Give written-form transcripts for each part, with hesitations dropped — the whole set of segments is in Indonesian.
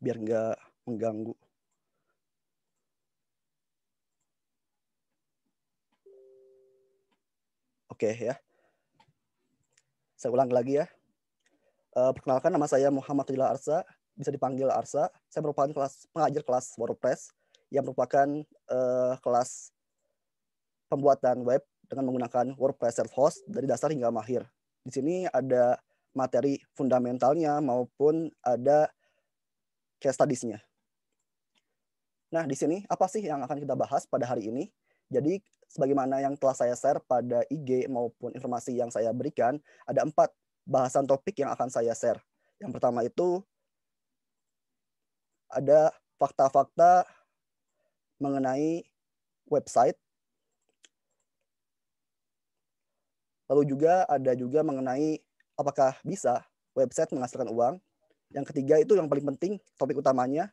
biar nggak mengganggu. Oke ya, saya ulang lagi ya. Perkenalkan, nama saya Muhammad Ridla Arsa, bisa dipanggil Arsa. Saya merupakan pengajar kelas WordPress yang merupakan kelas pembuatan web dengan menggunakan WordPress self-host dari dasar hingga mahir. Di sini ada materi fundamentalnya maupun ada case studies-nya. Nah, di sini apa sih yang akan kita bahas pada hari ini? Jadi, sebagaimana yang telah saya share pada IG maupun informasi yang saya berikan, ada 4 bahasan topik yang akan saya share. Yang pertama itu ada fakta-fakta mengenai website. Lalu juga ada juga mengenai apakah bisa website menghasilkan uang. Yang ketiga itu yang paling penting, topik utamanya,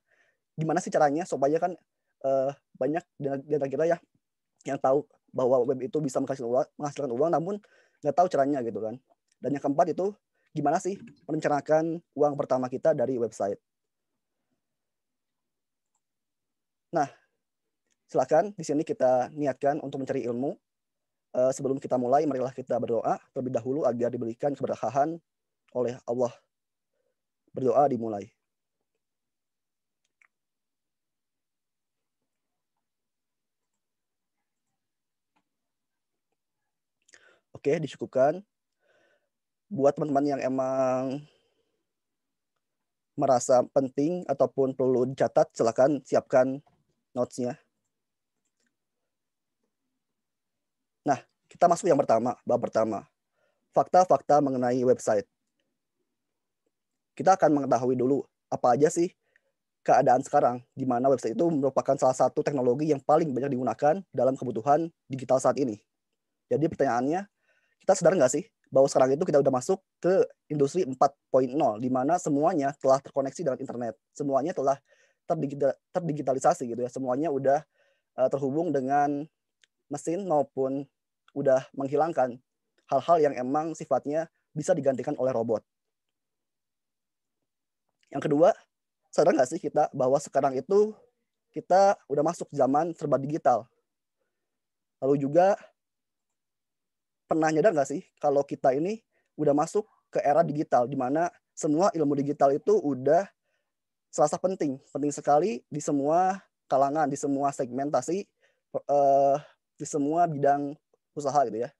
gimana sih caranya supaya kan banyak di antara kita ya yang tahu bahwa web itu bisa menghasilkan uang namun nggak tahu caranya gitu kan. Dan yang keempat itu gimana sih merencanakan uang pertama kita dari website. Nah, silakan di sini kita niatkan untuk mencari ilmu. Sebelum kita mulai, marilah kita berdoa terlebih dahulu agar diberikan keberkahan oleh Allah. Berdoa dimulai. Oke, dicukupkan. Buat teman-teman yang emang merasa penting ataupun perlu dicatat, silakan siapkan notes-nya. Nah, kita masuk yang pertama, bab pertama. Fakta-fakta mengenai website. Kita akan mengetahui dulu apa aja sih keadaan sekarang, di mana website itu merupakan salah satu teknologi yang paling banyak digunakan dalam kebutuhan digital saat ini. Jadi pertanyaannya, kita sadar nggak sih bahwa sekarang itu kita udah masuk ke industri 4.0, di mana semuanya telah terkoneksi dengan internet. Semuanya telah terdigitalisasi gitu ya. Semuanya udah terhubung dengan mesin maupun udah menghilangkan hal-hal yang emang sifatnya bisa digantikan oleh robot. Yang kedua, sadar nggak sih kita bahwa sekarang itu kita udah masuk zaman serba digital. Lalu juga pernah nyadar nggak sih kalau kita ini udah masuk ke era digital di mana semua ilmu digital itu udah serasa penting sekali di semua kalangan, di semua segmentasi, di semua bidang usaha gitu ya.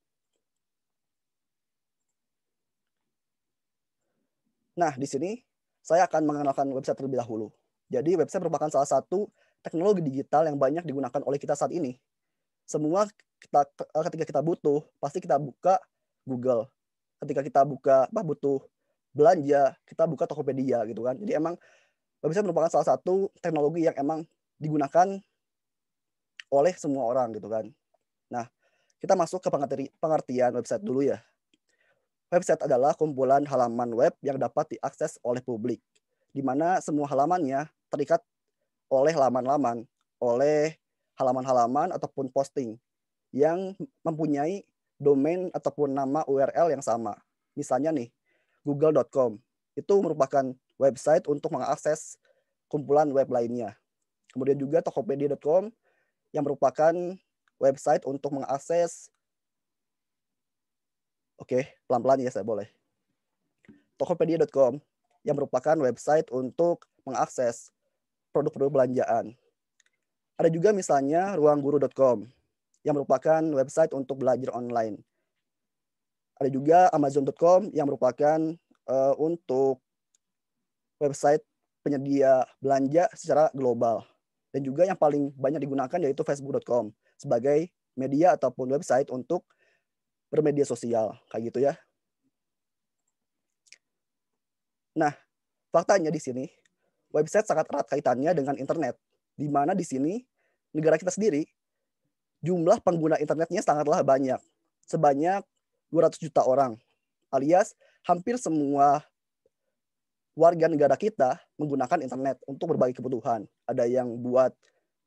Nah, di sini saya akan mengenalkan website terlebih dahulu. Jadi website merupakan salah satu teknologi digital yang banyak digunakan oleh kita saat ini. Semua ketika kita butuh, pasti kita buka Google. Ketika kita butuh belanja, kita buka Tokopedia gitu kan. Jadi emang website merupakan salah satu teknologi yang emang digunakan oleh semua orang gitu kan. Nah, kita masuk ke pengertian website dulu ya. Website adalah kumpulan halaman web yang dapat diakses oleh publik, di mana semua halamannya terikat oleh oleh halaman-halaman ataupun posting yang mempunyai domain ataupun nama URL yang sama. Misalnya nih, google.com itu merupakan website untuk mengakses kumpulan web lainnya. Kemudian juga tokopedia.com yang merupakan website untuk mengakses, oke, pelan-pelan ya saya boleh. Tokopedia.com yang merupakan website untuk mengakses produk-produk belanjaan. Ada juga misalnya ruangguru.com yang merupakan website untuk belajar online. Ada juga amazon.com yang merupakan untuk website penyedia belanja secara global. Dan juga yang paling banyak digunakan yaitu facebook.com sebagai media ataupun website untuk bermedia sosial, kayak gitu ya. Nah, faktanya di sini website sangat erat kaitannya dengan internet, di mana di sini negara kita sendiri jumlah pengguna internetnya sangatlah banyak, sebanyak 200 juta orang, alias hampir semua warga negara kita menggunakan internet untuk berbagai kebutuhan. Ada yang buat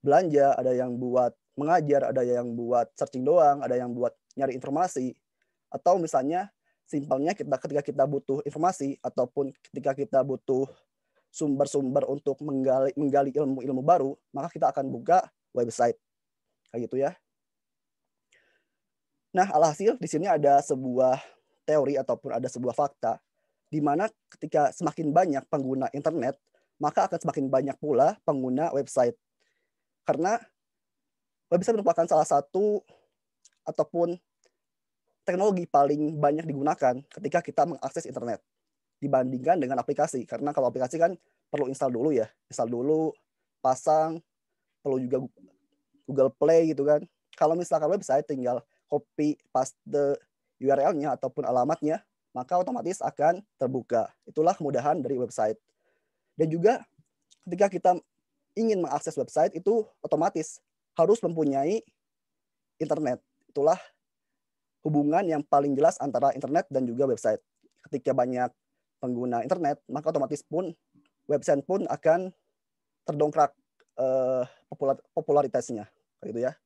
belanja, ada yang buat mengajar, ada yang buat searching doang, ada yang buat nyari informasi, atau misalnya simpelnya ketika kita butuh informasi ataupun ketika kita butuh sumber-sumber untuk menggali ilmu-ilmu baru, maka kita akan buka website. Kayak gitu ya. Nah, alhasil di sini ada sebuah teori ataupun ada sebuah fakta di mana ketika semakin banyak pengguna internet, maka akan semakin banyak pula pengguna website. Karena website merupakan salah satu ataupun teknologi paling banyak digunakan ketika kita mengakses internet dibandingkan dengan aplikasi. Karena kalau aplikasi kan perlu install dulu ya, install dulu, pasang, perlu juga Google Play gitu kan. Kalau misalkan website tinggal copy paste URL-nya ataupun alamatnya, maka otomatis akan terbuka. Itulah kemudahan dari website. Dan juga ketika kita ingin mengakses website itu otomatis harus mempunyai internet. Itulah hubungan yang paling jelas antara internet dan juga website. Ketika banyak pengguna internet, maka otomatis pun website pun akan terdongkrak popularitasnya, gitu ya.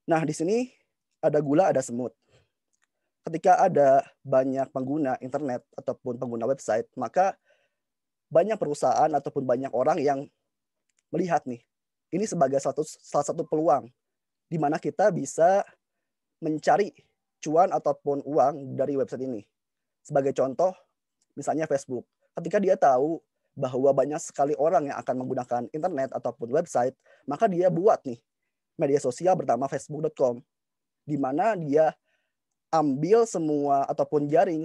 Nah, di sini ada gula, ada semut. Ketika ada banyak pengguna internet ataupun pengguna website, maka banyak perusahaan ataupun banyak orang yang melihat nih, ini sebagai salah satu peluang di mana kita bisa mencari cuan ataupun uang dari website ini. Sebagai contoh, misalnya Facebook. Ketika dia tahu bahwa banyak sekali orang yang akan menggunakan internet ataupun website, maka dia buat nih media sosial bernama facebook.com, di mana dia ambil semua ataupun jaring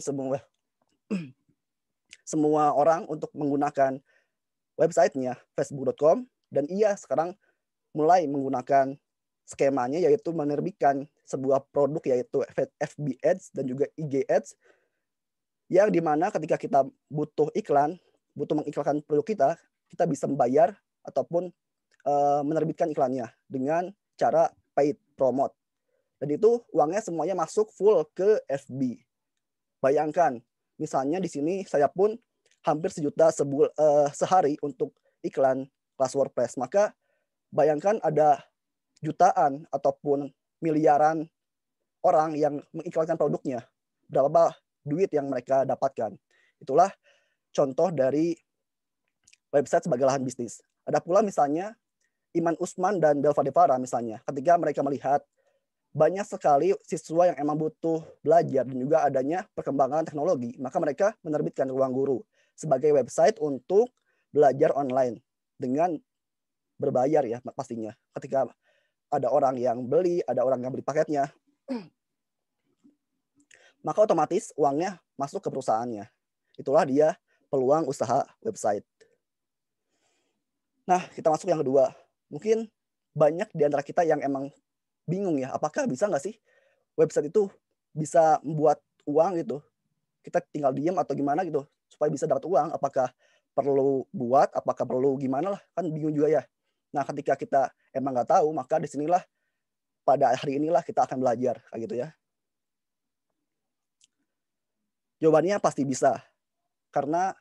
semua orang untuk menggunakan websitenya facebook.com, dan ia sekarang mulai menggunakan skemanya yaitu menerbitkan sebuah produk yaitu FB Ads dan juga IG Ads, yang dimana ketika kita butuh mengiklankan produk kita bisa membayar ataupun menerbitkan iklannya dengan cara paid promote. Dan itu uangnya semuanya masuk full ke FB. Bayangkan, misalnya di sini saya pun hampir 1 juta sehari untuk iklan kelas WordPress. Maka bayangkan ada jutaan ataupun miliaran orang yang mengiklankan produknya. Berapa duit yang mereka dapatkan. Itulah contoh dari website sebagai lahan bisnis. Ada pula misalnya Iman Usman dan Belva Devara misalnya. Ketika mereka melihat banyak sekali siswa yang emang butuh belajar dan juga adanya perkembangan teknologi, maka mereka menerbitkan Ruang Guru sebagai website untuk belajar online dengan berbayar ya pastinya. Ketika ada orang yang beli, ada orang yang beli paketnya, maka otomatis uangnya masuk ke perusahaannya. Itulah dia peluang usaha website. Nah, kita masuk yang kedua. Mungkin banyak di antara kita yang emang bingung ya, apakah bisa nggak sih website itu bisa membuat uang gitu? Kita tinggal diam atau gimana gitu supaya bisa dapat uang? Apakah perlu buat? Apakah perlu gimana lah? Kan bingung juga ya. Nah, ketika kita emang nggak tahu, maka disinilah pada hari inilah kita akan belajar kayak gitu ya. Jawabannya pasti bisa, karena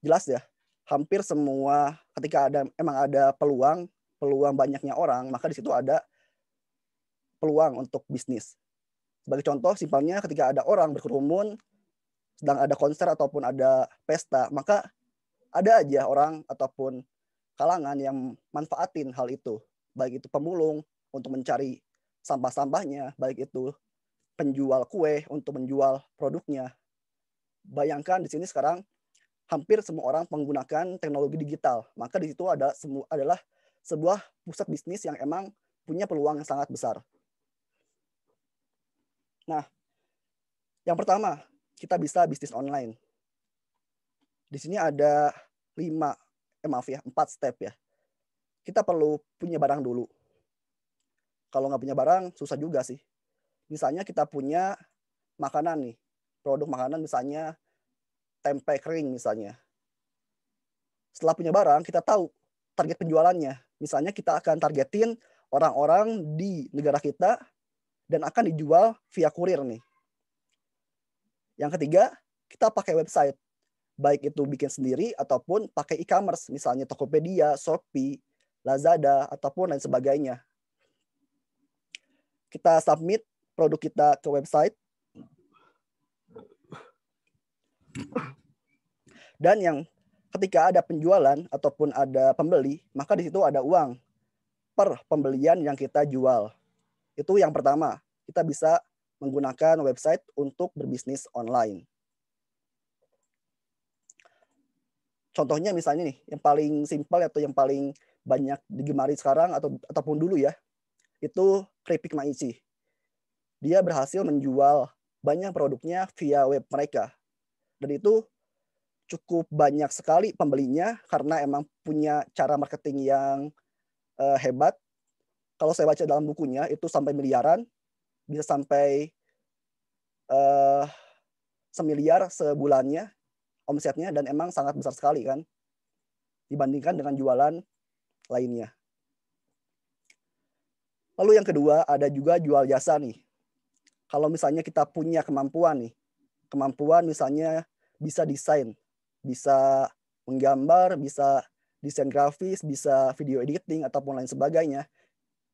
jelas ya, hampir semua ketika emang ada peluang banyaknya orang, maka di situ ada peluang untuk bisnis. Sebagai contoh simpelnya, ketika ada orang berkerumun, sedang ada konser ataupun ada pesta, maka ada aja orang ataupun kalangan yang manfaatin hal itu. Baik itu pemulung untuk mencari sampah-sampahnya, baik itu penjual kue untuk menjual produknya. Bayangkan di sini sekarang hampir semua orang menggunakan teknologi digital. Maka di situ adalah sebuah pusat bisnis yang emang punya peluang yang sangat besar. Nah, yang pertama, kita bisa bisnis online. Di sini ada 4 step ya. Kita perlu punya barang dulu. Kalau nggak punya barang, susah juga sih. Misalnya kita punya makanan nih, produk makanan misalnya tempe kering misalnya. Setelah punya barang, kita tahu target penjualannya. Misalnya kita akan targetin orang-orang di negara kita dan akan dijual via kurir nih. Yang ketiga, kita pakai website. Baik itu bikin sendiri ataupun pakai e-commerce, misalnya Tokopedia, Shopee, Lazada, ataupun lain sebagainya. Kita submit produk kita ke website. Dan yang ketika ada penjualan ataupun ada pembeli, maka di situ ada uang per pembelian yang kita jual. Itu yang pertama, kita bisa menggunakan website untuk berbisnis online. Contohnya misalnya nih, yang paling simpel atau yang paling banyak digemari sekarang ataupun dulu ya, itu Keripik Maici. Dia berhasil menjual banyak produknya via web mereka. Dan itu cukup banyak sekali pembelinya karena emang punya cara marketing yang hebat. Kalau saya baca dalam bukunya itu sampai miliaran, bisa sampai semiliar sebulannya omsetnya, dan emang sangat besar sekali kan dibandingkan dengan jualan lainnya. Lalu yang kedua ada juga jual jasa nih. Kalau misalnya kita punya kemampuan misalnya bisa desain, bisa menggambar, bisa desain grafis, bisa video editing ataupun lain sebagainya,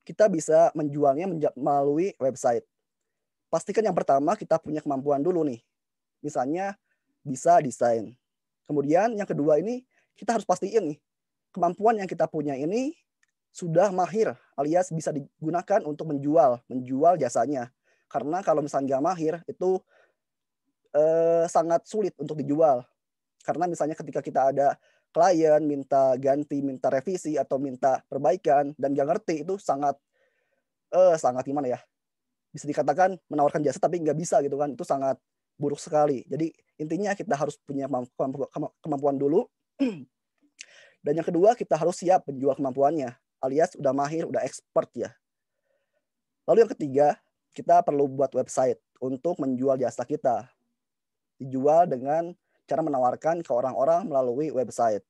kita bisa menjualnya melalui website. Pastikan yang pertama kita punya kemampuan dulu nih. Misalnya bisa desain. Kemudian yang kedua ini kita harus pastiin nih, kemampuan yang kita punya ini sudah mahir alias bisa digunakan untuk menjual jasanya. Karena kalau misalnya nggak mahir itu sangat sulit untuk dijual. Karena misalnya ketika kita ada klien minta ganti, minta revisi atau minta perbaikan dan nggak ngerti, itu sangat gimana ya? Bisa dikatakan menawarkan jasa tapi nggak bisa gitu kan, itu sangat buruk sekali. Jadi intinya kita harus punya kemampuan dulu. Dan yang kedua kita harus siap menjual kemampuannya, alias udah mahir, udah expert ya. Lalu yang ketiga, kita perlu buat website untuk menjual jasa kita. Dijual dengan cara menawarkan ke orang-orang melalui website.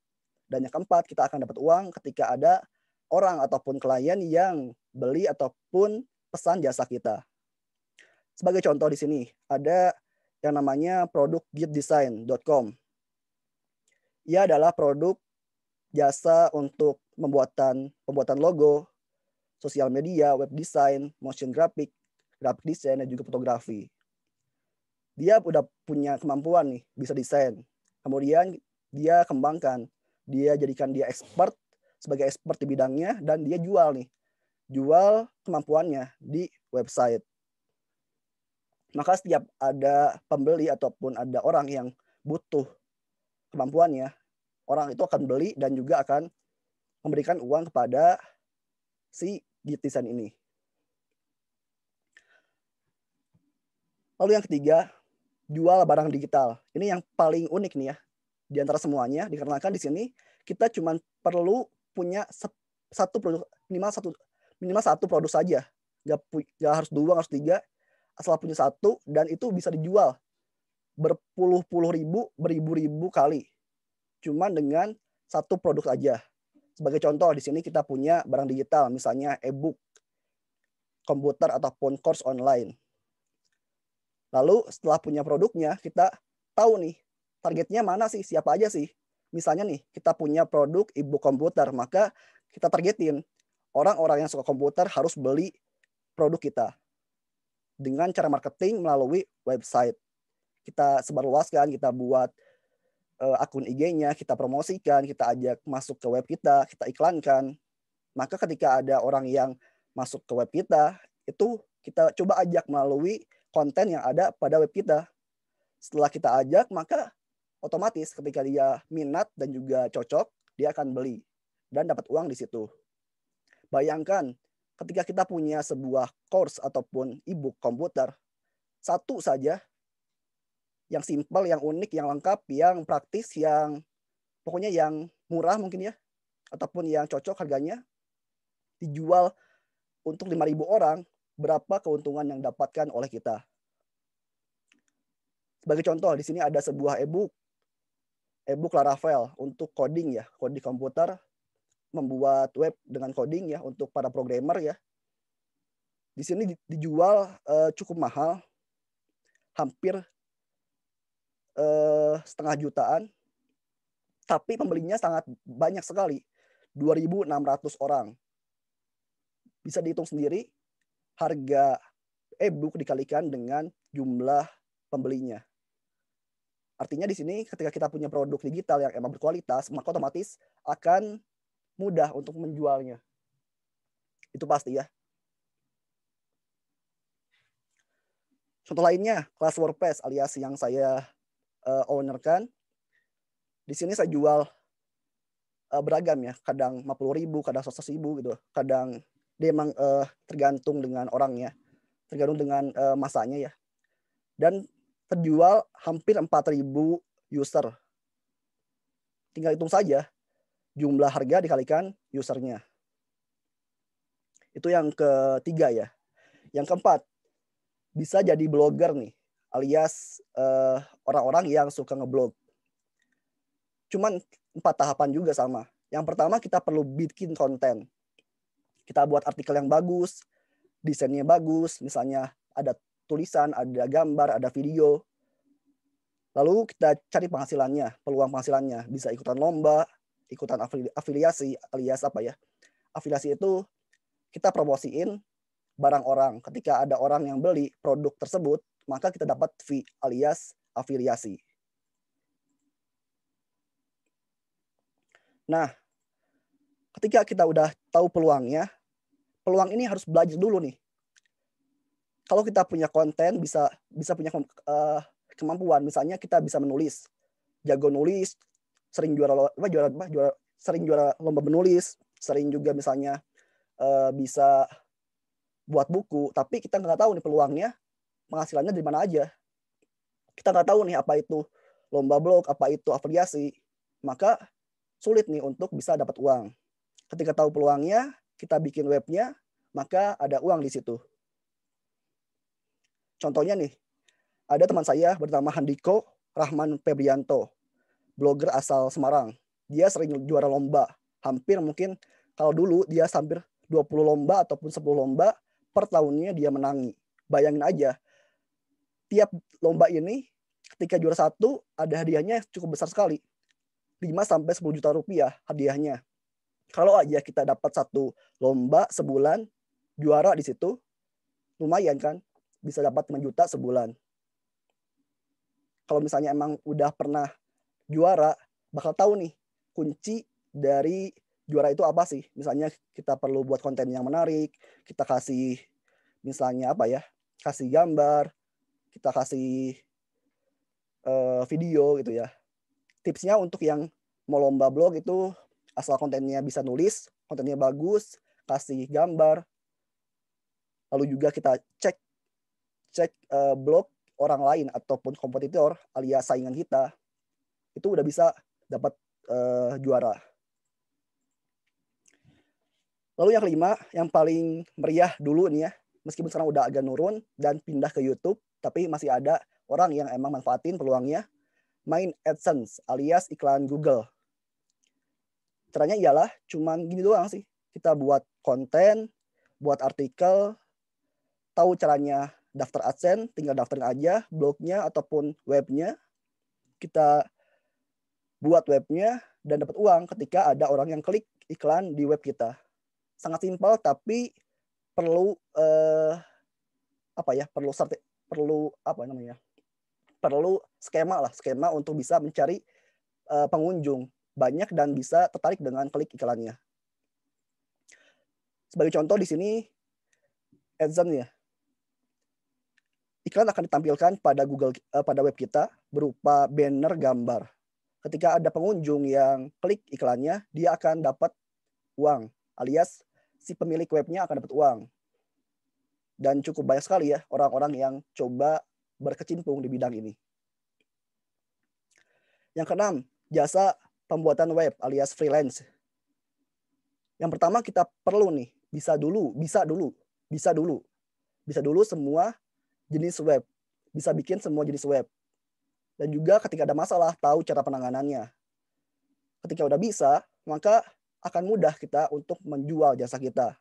Dan yang keempat, kita akan dapat uang ketika ada orang ataupun klien yang beli ataupun pesan jasa kita. Sebagai contoh di sini ada yang namanya produk gitdesign.com. Ia adalah produk jasa untuk pembuatan logo, sosial media, web design, motion graphic design, dan juga fotografi. Dia udah punya kemampuan nih, bisa desain. Kemudian dia kembangkan, dia jadikan dia sebagai expert di bidangnya, dan dia jual kemampuannya di website. Maka setiap ada pembeli ataupun ada orang yang butuh kemampuannya, orang itu akan beli dan juga akan memberikan uang kepada si Git Design ini. Lalu yang ketiga, jual barang digital. Ini yang paling unik nih ya di antara semuanya, dikarenakan di sini kita cuma perlu punya satu produk, minimal satu produk saja. Nggak harus dua, harus tiga. Asal punya satu, dan itu bisa dijual berpuluh-puluh ribu, beribu-ribu kali. Cuman dengan satu produk aja. Sebagai contoh, di sini kita punya barang digital, misalnya e-book, komputer, ataupun course online. Lalu setelah punya produknya, kita tahu nih, targetnya mana sih, siapa aja sih. Misalnya nih, kita punya produk e-book komputer, maka kita targetin orang-orang yang suka komputer harus beli produk kita. Dengan cara marketing melalui website. Kita sebarluaskan, kita buat akun IG-nya, kita promosikan, kita ajak masuk ke web kita iklankan. Maka ketika ada orang yang masuk ke web kita, itu kita coba ajak melalui konten yang ada pada web kita. Setelah kita ajak, maka otomatis ketika dia minat dan juga cocok, dia akan beli dan dapat uang di situ. Bayangkan ketika kita punya sebuah course ataupun e-book komputer, satu saja, yang simpel, yang unik, yang lengkap, yang praktis, yang pokoknya yang murah mungkin ya, ataupun yang cocok harganya, dijual untuk 5.000 orang, berapa keuntungan yang dapatkan oleh kita. Sebagai contoh, di sini ada sebuah e-book Laravel untuk coding ya, coding komputer, membuat web dengan coding ya untuk para programmer ya. Di sini dijual cukup mahal, hampir setengah jutaan, tapi pembelinya sangat banyak sekali, 2.600 orang. Bisa dihitung sendiri, harga e-book dikalikan dengan jumlah pembelinya. Artinya di sini ketika kita punya produk digital yang emang berkualitas, maka otomatis akan mudah untuk menjualnya. Itu pasti ya. Contoh lainnya, kelas WordPress alias yang saya owner-kan. Di sini saya jual beragam ya, kadang 50.000, kadang 100.000 gitu. Kadang dia emang tergantung dengan orangnya, tergantung dengan masanya ya. Dan terjual hampir 4.000 user. Tinggal hitung saja jumlah harga dikalikan usernya. Itu yang ketiga ya. Yang keempat, bisa jadi blogger nih, alias orang-orang yang suka ngeblog. Cuman 4 tahapan juga sama. Yang pertama kita perlu bikin konten. Kita buat artikel yang bagus, desainnya bagus, misalnya ada tulisan, ada gambar, ada video. Lalu kita cari penghasilannya, peluang penghasilannya. Bisa ikutan lomba, ikutan afiliasi, alias apa ya? Afiliasi itu kita promosiin barang orang. Ketika ada orang yang beli produk tersebut, maka kita dapat fee alias afiliasi. Nah, ketika kita udah tahu peluangnya, peluang ini harus belajar dulu nih. Kalau kita punya konten, bisa punya kemampuan, misalnya kita bisa menulis, jago nulis, sering sering juara lomba menulis, sering juga misalnya bisa buat buku, tapi kita nggak tahu nih peluangnya, penghasilannya dari mana aja. Kita nggak tahu nih apa itu lomba blog, apa itu afiliasi, maka sulit nih untuk bisa dapat uang. Ketika tahu peluangnya, kita bikin webnya, maka ada uang di situ. Contohnya nih, ada teman saya bernama Handiko Rahman Febrianto, blogger asal Semarang. Dia sering juara lomba, hampir mungkin kalau dulu dia hampir 20 lomba ataupun 10 lomba per tahunnya dia menangi. Bayangin aja, tiap lomba ini ketika juara satu ada hadiahnya cukup besar sekali. 5-10 juta rupiah hadiahnya. Kalau aja kita dapat satu lomba sebulan, juara di situ, lumayan kan, bisa dapat 5 juta sebulan. Kalau misalnya emang udah pernah juara, bakal tahu nih kunci dari juara itu apa sih. Misalnya kita perlu buat konten yang menarik, kita kasih misalnya apa ya, kasih gambar, kita kasih video gitu ya. Tipsnya untuk yang mau lomba blog itu asal kontennya bisa nulis, kontennya bagus, kasih gambar, lalu juga kita cek blog orang lain ataupun kompetitor alias saingan kita, itu udah bisa dapat juara. Lalu yang kelima, yang paling meriah dulu nih ya, meskipun sekarang udah agak nurun dan pindah ke YouTube, tapi masih ada orang yang emang manfaatin peluangnya, main AdSense alias iklan Google. Caranya ialah cuman gini doang sih, kita buat konten, buat artikel, tahu caranya daftar AdSense, tinggal daftarin aja blognya ataupun webnya, kita buat webnya dan dapat uang ketika ada orang yang klik iklan di web kita. Sangat simpel tapi perlu perlu skema untuk bisa mencari pengunjung banyak dan bisa tertarik dengan klik iklannya. Sebagai contoh di sini AdSense ya. Iklan akan ditampilkan pada web kita berupa banner gambar. Ketika ada pengunjung yang klik iklannya, dia akan dapat uang, alias si pemilik webnya akan dapat uang. Dan cukup banyak sekali ya orang-orang yang coba berkecimpung di bidang ini. Yang keenam, jasa pembuatan web alias freelance. Yang pertama kita perlu nih, bisa dulu semua jenis web, bisa bikin semua jenis web. Dan juga ketika ada masalah, tahu cara penanganannya. Ketika udah bisa, maka akan mudah kita untuk menjual jasa kita.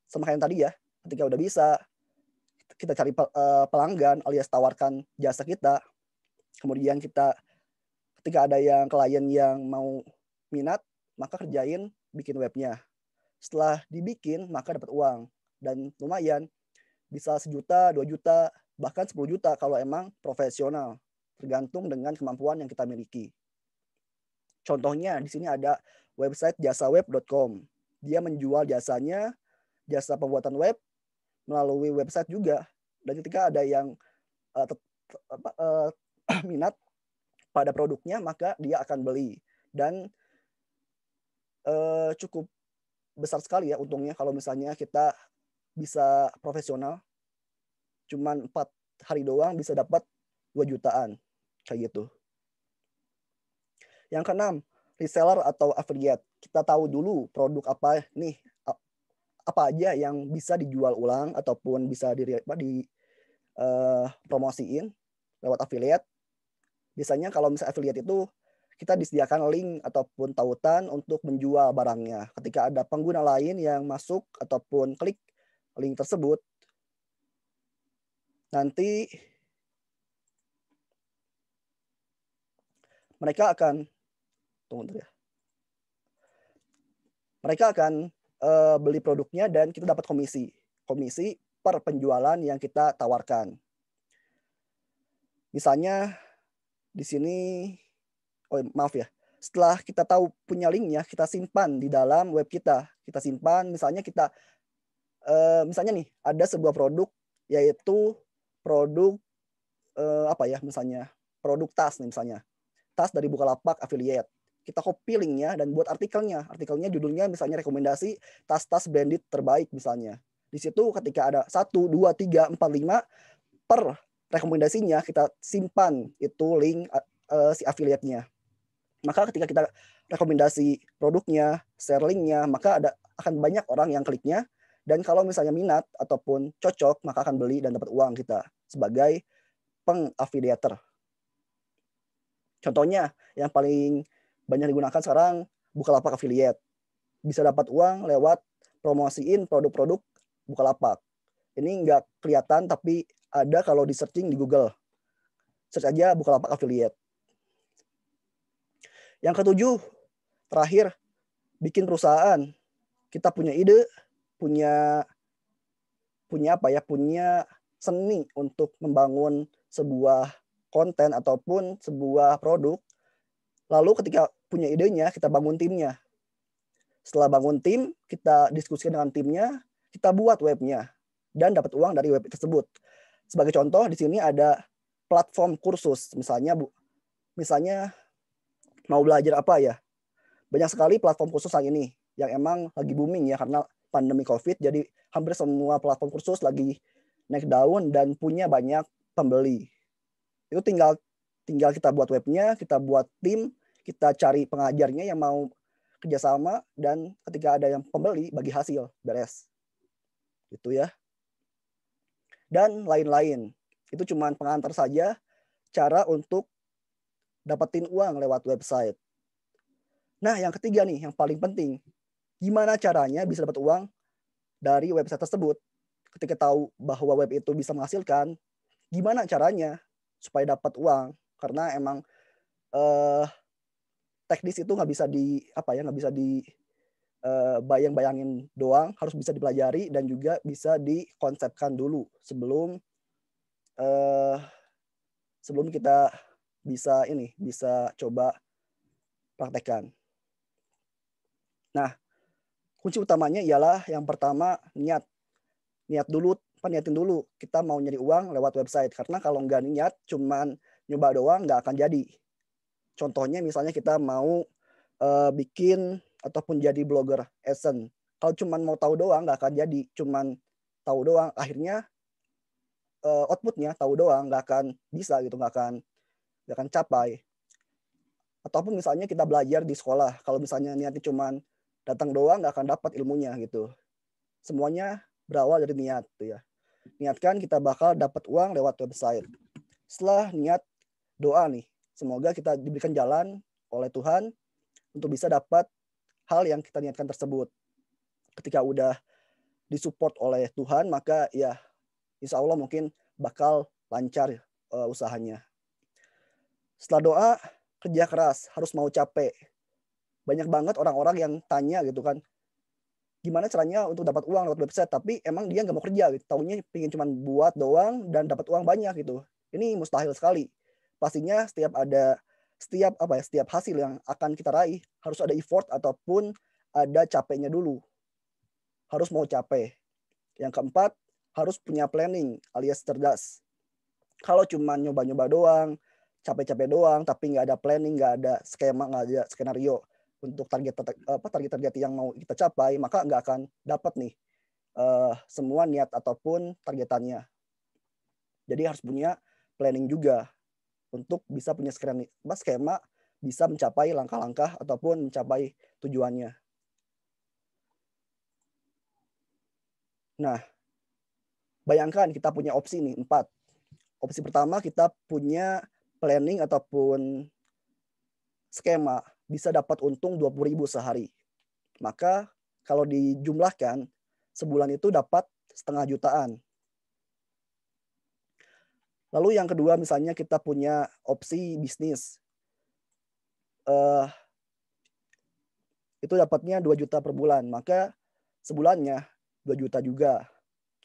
Sama kayak yang tadi ya, ketika udah bisa, kita cari pelanggan alias tawarkan jasa kita. Kemudian ketika ada yang klien yang mau minat, maka kerjain bikin webnya. Setelah dibikin, maka dapat uang. Dan lumayan, bisa 1 juta, 2 juta, bahkan 10 juta kalau emang profesional. tergantung dengan kemampuan yang kita miliki. Contohnya di sini ada website jasaweb.com. Dia menjual jasanya, jasa pembuatan web melalui website juga. Dan ketika ada yang minat pada produknya, maka dia akan beli. Dan cukup besar sekali ya untungnya kalau misalnya kita bisa profesional. Cuman 4 hari doang bisa dapat 2 jutaan. Kayak gitu. Yang keenam, reseller atau affiliate. Kita tahu dulu produk apa nih, apa aja yang bisa dijual ulang ataupun bisa promosiin lewat affiliate. Biasanya kalau misalnya affiliate itu kita disediakan link ataupun tautan untuk menjual barangnya. Ketika ada pengguna lain yang masuk ataupun klik link tersebut, nanti mereka akan beli produknya dan kita dapat komisi per penjualan yang kita tawarkan. Misalnya di sini, setelah kita tahu punya linknya, kita simpan di dalam web kita. Kita simpan, misalnya misalnya nih ada sebuah produk, yaitu produk misalnya produk tas nih, misalnya tas dari Bukalapak affiliate. Kita copy linknya dan buat artikelnya. Artikelnya judulnya misalnya rekomendasi tas-tas branded terbaik misalnya. Di situ ketika ada 1, 2, 3, 4, 5 per rekomendasinya kita simpan itu link si affiliate-nya. Maka ketika kita rekomendasi produknya, share linknya, maka akan banyak orang yang kliknya. Dan kalau misalnya minat ataupun cocok, maka akan beli dan dapat uang kita sebagai peng-affiliator. Contohnya yang paling banyak digunakan sekarang Bukalapak affiliate. Bisa dapat uang lewat promosiin produk-produk Bukalapak. Ini nggak kelihatan tapi ada kalau di searching di Google. Search aja Bukalapak affiliate. Yang ketujuh, terakhir, bikin perusahaan. Kita punya ide, punya seni untuk membangun sebuah konten ataupun sebuah produk. Lalu ketika punya idenya, kita bangun timnya. Setelah bangun tim, kita diskusikan dengan timnya, kita buat webnya dan dapat uang dari web tersebut. Sebagai contoh, di sini ada platform kursus. Misalnya mau belajar apa ya? Banyak sekali platform kursus saat ini yang emang lagi booming ya karena pandemi COVID. Jadi hampir semua platform kursus lagi naik daun dan punya banyak pembeli. Itu tinggal kita buat webnya, kita buat tim, kita cari pengajarnya yang mau kerjasama, dan ketika ada yang pembeli, bagi hasil, beres. Gitu ya. Dan lain-lain. Itu cuma pengantar saja cara untuk dapetin uang lewat website. Nah, yang ketiga nih, yang paling penting. Gimana caranya bisa dapat uang dari website tersebut? Ketika tahu bahwa web itu bisa menghasilkan, gimana caranya supaya dapat uang? Karena emang teknis itu nggak bisa bayang-bayangin doang, harus bisa dipelajari dan juga bisa dikonsepkan dulu sebelum kita bisa coba praktekkan. Nah, kunci utamanya ialah yang pertama niatin dulu kita mau nyari uang lewat website, karena kalau nggak niat cuman nyoba doang nggak akan jadi. Contohnya misalnya kita mau bikin ataupun jadi blogger AdSense. Kalau cuman mau tahu doang nggak akan jadi. Cuman tahu doang, akhirnya outputnya tahu doang nggak akan bisa gitu, nggak akan capai. Ataupun misalnya kita belajar di sekolah, kalau misalnya niatnya cuman datang doang nggak akan dapat ilmunya gitu. Semuanya berawal dari niat tuh ya. Niatkan kita bakal dapat uang lewat website. Setelah niat, doa nih. Semoga kita diberikan jalan oleh Tuhan untuk bisa dapat hal yang kita niatkan tersebut. Ketika udah disupport oleh Tuhan, maka ya insya Allah mungkin bakal lancar usahanya. Setelah doa, kerja keras, harus mau capek. Banyak banget orang-orang yang tanya gitu kan, gimana caranya untuk dapat uang lewat website, tapi emang dia nggak mau kerja gitu. Taunya pengen cuma buat doang dan dapat uang banyak gitu. Ini mustahil sekali. pastinya setiap hasil yang akan kita raih harus ada effort ataupun ada capeknya dulu. Harus mau capek. Yang keempat, harus punya planning alias cerdas. Kalau cuma nyoba-nyoba doang, capek-capek doang, tapi nggak ada planning, nggak ada skema, nggak ada skenario untuk target-target yang mau kita capai, maka nggak akan dapat nih semua niat ataupun targetannya. Jadi harus punya planning juga untuk bisa punya skema bisa mencapai langkah-langkah ataupun mencapai tujuannya. Nah, bayangkan kita punya opsi nih 4. Opsi pertama kita punya planning ataupun skema bisa dapat untung 20.000 sehari. Maka kalau dijumlahkan sebulan itu dapat 500 jutaan. Lalu yang kedua misalnya kita punya opsi bisnis. Itu dapatnya 2 juta per bulan, maka sebulannya 2 juta juga.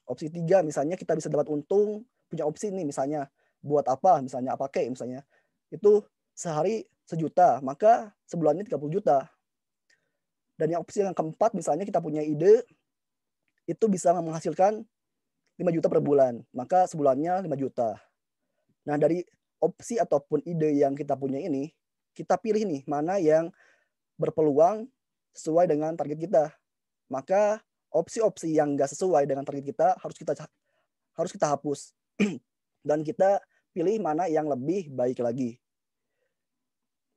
Opsi 3 misalnya kita bisa dapat untung, punya opsi nih misalnya buat apa, misalnya apa kayak misalnya. Itu sehari 1 juta, maka sebulannya 30 juta. Dan yang opsi yang keempat misalnya kita punya ide, itu bisa menghasilkan 5 juta per bulan, maka sebulannya 5 juta. Nah dari opsi ataupun ide yang kita punya ini, kita pilih nih mana yang berpeluang sesuai dengan target kita. Maka opsi-opsi yang nggak sesuai dengan target kita harus kita hapus dan kita pilih mana yang lebih baik lagi.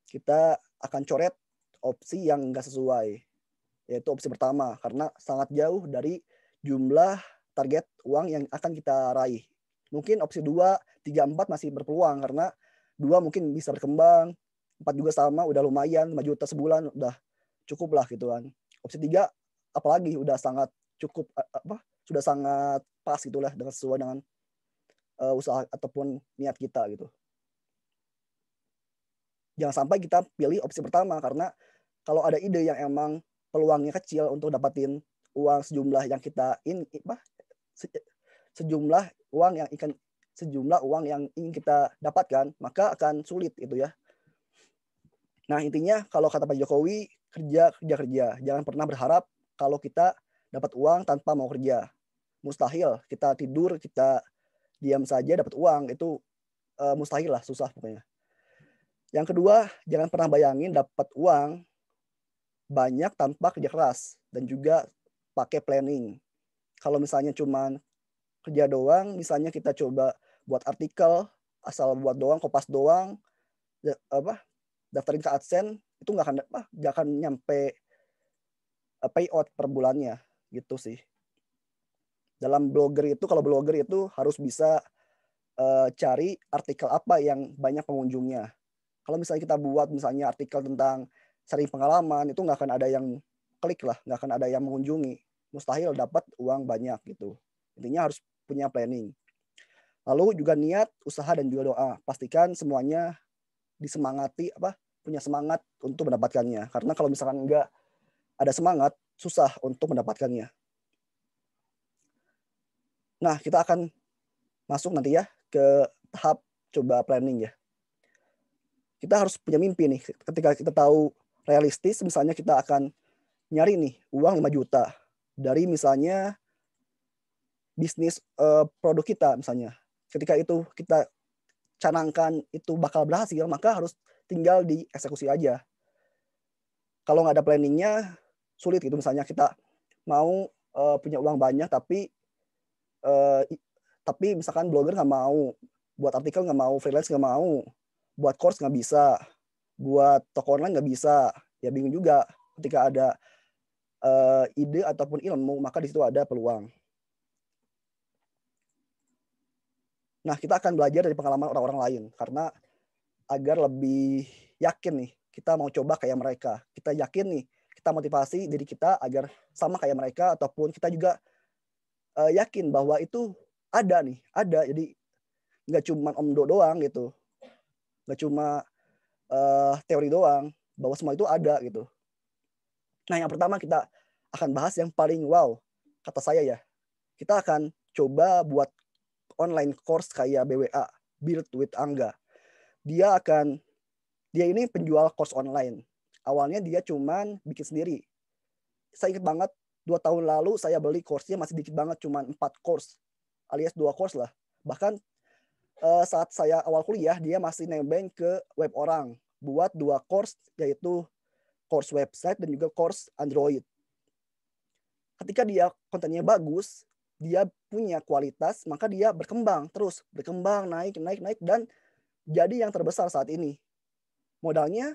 Kita akan coret opsi yang nggak sesuai, yaitu opsi pertama, karena sangat jauh dari jumlah target uang yang akan kita raih. Mungkin opsi 2, 3, 4 masih berpeluang, karena 2 mungkin bisa berkembang, 4 juga sama, udah lumayan, 5 juta sebulan, udah cukup lah gitu kan. Opsi 3, apalagi udah sangat cukup, sudah sangat pas gitulah, dengan sesuai dengan usaha ataupun niat kita gitu. Jangan sampai kita pilih opsi pertama, karena kalau ada ide yang emang peluangnya kecil untuk dapatin uang sejumlah yang kita sejumlah uang yang ingin kita dapatkan, maka akan sulit itu ya. Nah intinya kalau kata Pak Jokowi, kerja. Jangan pernah berharap kalau kita dapat uang tanpa mau kerja. Mustahil. Kita tidur, kita diam saja dapat uang, itu mustahil lah, susah pokoknya. Yang kedua, jangan pernah bayangin dapat uang banyak tanpa kerja keras dan juga pakai planning. Kalau misalnya cuman kerja doang, misalnya kita coba buat artikel, asal buat doang, kopas doang, daftarin ke AdSense, itu nggak akan nyampe payout per bulannya gitu sih. Dalam blogger itu, kalau blogger itu harus bisa cari artikel apa yang banyak pengunjungnya. Kalau misalnya kita buat misalnya artikel tentang sharing pengalaman, itu nggak akan ada yang klik lah, nggak akan ada yang mengunjungi. Mustahil dapat uang banyak gitu. Intinya harus punya planning. Lalu juga niat, usaha, dan juga doa. Pastikan semuanya disemangati, punya semangat untuk mendapatkannya. Karena kalau misalkan nggak ada semangat, susah untuk mendapatkannya. Nah, kita akan masuk nanti ya ke tahap coba planning ya. Kita harus punya mimpi nih. Ketika kita tahu realistis, misalnya kita akan nyari nih uang 5 juta dari misalnya bisnis produk kita misalnya. Ketika itu kita canangkan itu bakal berhasil, maka harus tinggal dieksekusi aja. Kalau nggak ada planningnya, sulit gitu. Misalnya kita mau punya uang banyak, tapi misalkan blogger nggak mau, buat artikel nggak mau, freelance nggak mau, buat course nggak bisa, buat toko online nggak bisa, ya bingung juga. Ketika ada ide ataupun ilmu, maka di situ ada peluang. Nah, kita akan belajar dari pengalaman orang-orang lain, karena agar lebih yakin nih, kita mau coba kayak mereka. Kita yakin nih, kita motivasi diri kita agar sama kayak mereka, ataupun kita juga yakin bahwa itu ada nih, ada. Jadi nggak cuma omdo doang gitu, nggak cuma teori doang, bahwa semua itu ada gitu. Nah, yang pertama kita akan bahas yang paling wow, kata saya ya. Kita akan coba buat online course kayak BWA, Build with Angga. dia ini penjual course online. Awalnya dia cuman bikin sendiri. Saya ingat banget 2 tahun lalu saya beli course-nya masih dikit banget, cuman 4 course alias 2 course lah. Bahkan saat saya awal kuliah dia masih nebeng ke web orang buat 2 course, yaitu course website dan juga course Android. Ketika dia kontennya bagus, dia punya kualitas, maka dia berkembang terus, naik dan jadi yang terbesar saat ini. Modalnya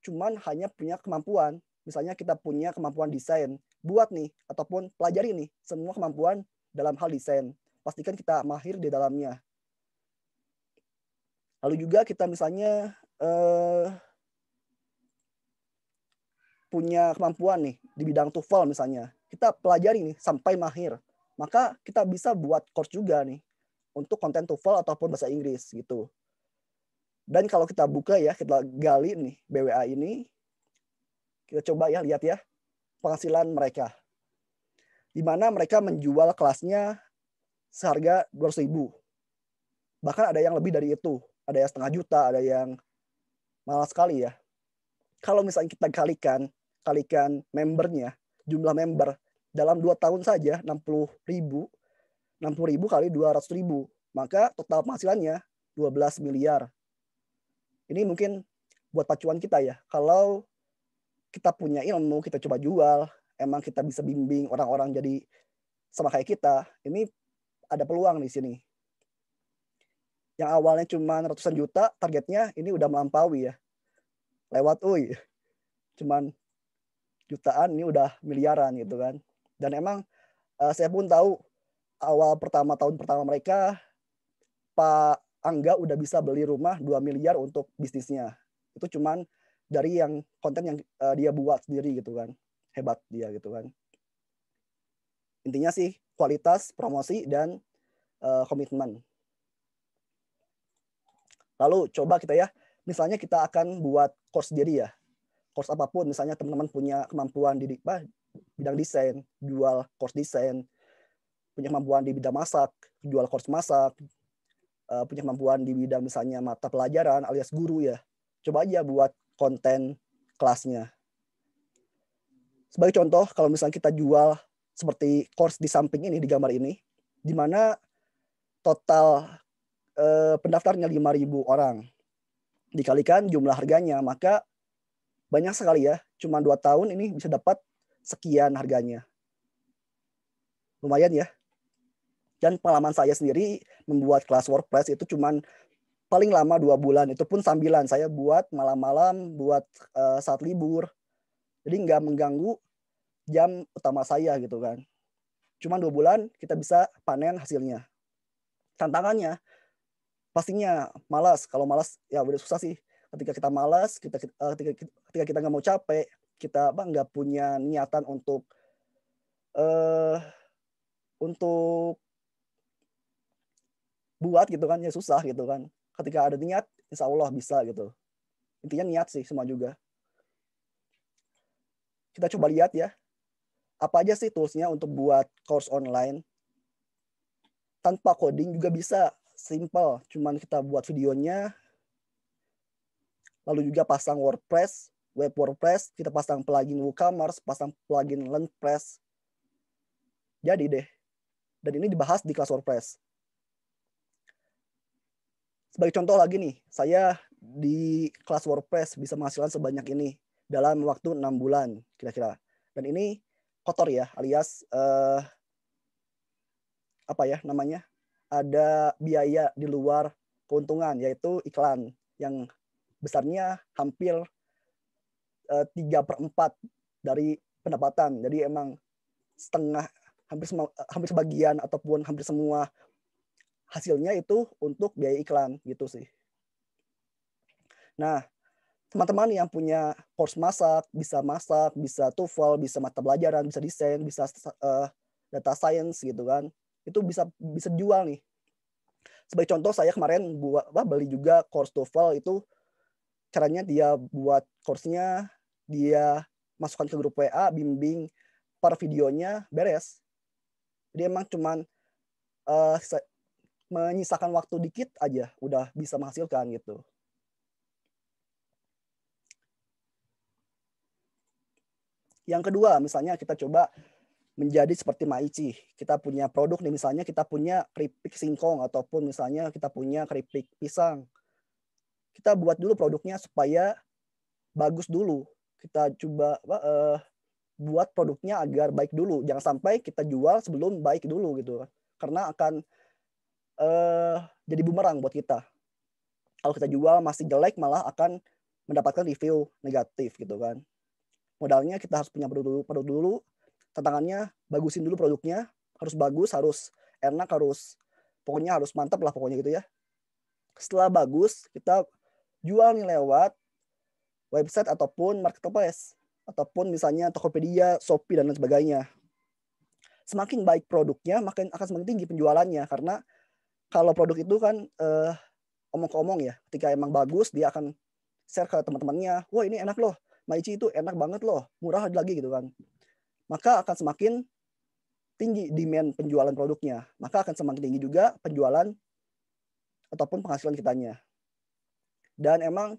cuman hanya punya kemampuan. Misalnya kita punya kemampuan desain, buat nih ataupun pelajari nih semua kemampuan dalam hal desain. Pastikan kita mahir di dalamnya. Lalu juga kita misalnya punya kemampuan nih di bidang TOEFL misalnya. Kita pelajari nih sampai mahir. Maka kita bisa buat course juga nih untuk konten TOEFL ataupun bahasa Inggris gitu. Dan kalau kita buka ya, kita gali nih BWA ini, kita coba ya lihat ya penghasilan mereka. Di mana mereka menjual kelasnya seharga 200.000. Bahkan ada yang lebih dari itu. Ada yang setengah juta, ada yang mahal sekali ya. Kalau misalnya kita kalikan membernya, jumlah member dalam 2 tahun saja 60.000 kali 200.000, maka total penghasilannya 12 miliar. Ini mungkin buat pacuan kita ya. Kalau kita punya ilmu, kita coba jual, emang kita bisa bimbing orang-orang jadi sama kayak kita, ini ada peluang di sini. Yang awalnya cuma ratusan juta, targetnya ini udah melampaui ya. Lewat cuman jutaan, ini udah miliaran gitu kan. Dan emang saya pun tahu tahun pertama mereka, Pak Angga udah bisa beli rumah 2 miliar untuk bisnisnya. Itu cuman dari yang konten yang dia buat sendiri gitu kan. Hebat dia gitu kan. Intinya sih kualitas, promosi, dan komitmen. Lalu coba kita ya, misalnya kita akan buat course sendiri ya. Course apapun, misalnya teman-teman punya kemampuan di bidang desain, jual course desain, punya kemampuan di bidang masak, jual course masak, punya kemampuan di bidang misalnya mata pelajaran alias guru ya. Coba aja buat konten kelasnya. Sebagai contoh, kalau misalnya kita jual seperti course di samping ini, di gambar ini, di mana total pendaftarnya 5.000 orang. Dikalikan jumlah harganya, maka banyak sekali ya. Cuma 2 tahun ini bisa dapat sekian harganya. Lumayan ya. Dan pengalaman saya sendiri membuat kelas WordPress itu cuma paling lama 2 bulan. Itu pun sambilan. Saya buat malam-malam, buat saat libur. Jadi nggak mengganggu jam utama saya gitu kan. Cuma 2 bulan kita bisa panen hasilnya. Tantangannya pastinya malas. Kalau malas ya udah susah sih. Ketika kita malas, ketika kita nggak mau capek, kita nggak punya niatan untuk buat gitu kan, ya susah gitu kan. Ketika ada niat, insya Allah bisa gitu. Intinya niat sih semua juga. Kita coba lihat ya, apa aja sih toolsnya untuk buat course online. Tanpa coding juga bisa, simple. Cuman kita buat videonya, lalu juga pasang WordPress, web WordPress, kita pasang plugin WooCommerce, pasang plugin LearnPress. Jadi deh. Dan ini dibahas di kelas WordPress. Sebagai contoh lagi nih, saya di kelas WordPress bisa menghasilkan sebanyak ini dalam waktu 6 bulan kira-kira. Dan ini kotor ya, alias apa ya namanya? Ada biaya di luar keuntungan, yaitu iklan yang besarnya hampir 3/4 dari pendapatan. Jadi emang setengah, hampir sebagian ataupun hampir semua hasilnya itu untuk biaya iklan gitu sih. Nah, teman-teman yang punya course masak, bisa TOEFL, bisa mata pelajaran, bisa desain, bisa data science gitu kan. Itu bisa jual nih. Sebagai contoh saya kemarin beli juga course TOEFL itu, caranya dia buat course-nya, dia masukkan ke grup WA, bimbing per videonya, beres. Jadi emang cuman menyisakan waktu dikit aja udah bisa menghasilkan gitu. Yang kedua, misalnya kita coba menjadi seperti Maici. Kita punya produk nih, misalnya kita punya keripik singkong ataupun misalnya kita punya keripik pisang. Kita buat dulu produknya supaya bagus dulu. Kita coba buat produknya agar baik dulu. Jangan sampai kita jual sebelum baik dulu gitu. Karena akan jadi bumerang buat kita. Kalau kita jual masih jelek malah akan mendapatkan review negatif gitu kan. Modalnya kita harus punya produk dulu. Tantangannya bagusin dulu produknya, harus bagus, harus enak, pokoknya harus mantap lah pokoknya gitu ya. Setelah bagus, kita jual nih lewat website ataupun marketplace ataupun misalnya Tokopedia, Shopee dan lain sebagainya. Semakin baik produknya, akan semakin tinggi penjualannya karena kalau produk itu kan omong ke omong ya. Ketika emang bagus, dia akan share ke teman-temannya. Wah ini enak loh, Maici itu enak banget loh, murah lagi gitu kan. Maka akan semakin tinggi demand penjualan produknya. Maka akan semakin tinggi juga penjualan ataupun penghasilan kitanya. Dan emang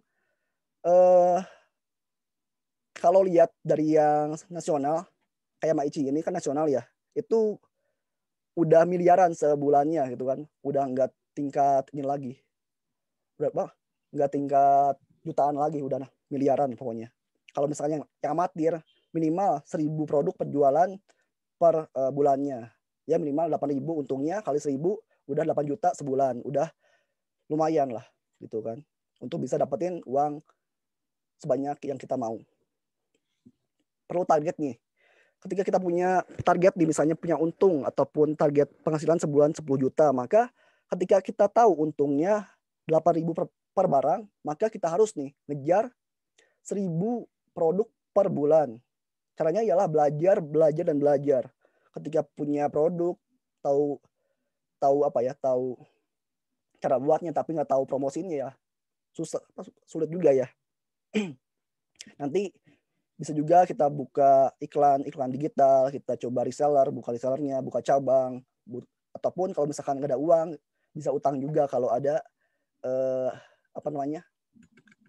kalau lihat dari yang nasional, kayak Maici ini kan nasional ya, itu udah miliaran sebulannya gitu kan. Udah nggak tingkat ini lagi. Berapa? Nggak tingkat jutaan lagi, udah miliaran pokoknya. Kalau misalnya yang amatir, minimal 1.000 produk penjualan per bulannya. Ya minimal 8.000 untungnya kali 1.000 udah 8 juta sebulan. Udah lumayan lah gitu kan. Untuk bisa dapetin uang sebanyak yang kita mau. Perlu target nih. Ketika kita punya target nih, misalnya punya untung ataupun target penghasilan sebulan 10 juta, maka ketika kita tahu untungnya 8.000 per barang, maka kita harus nih ngejar 1.000 produk per bulan. Caranya ialah belajar dan belajar. Ketika punya produk, tahu cara buatnya tapi nggak tahu promosinya ya sulit juga ya. Nanti bisa juga kita buka iklan digital, kita coba buka resellernya, buka cabang, ataupun kalau misalkan nggak ada uang bisa utang juga kalau ada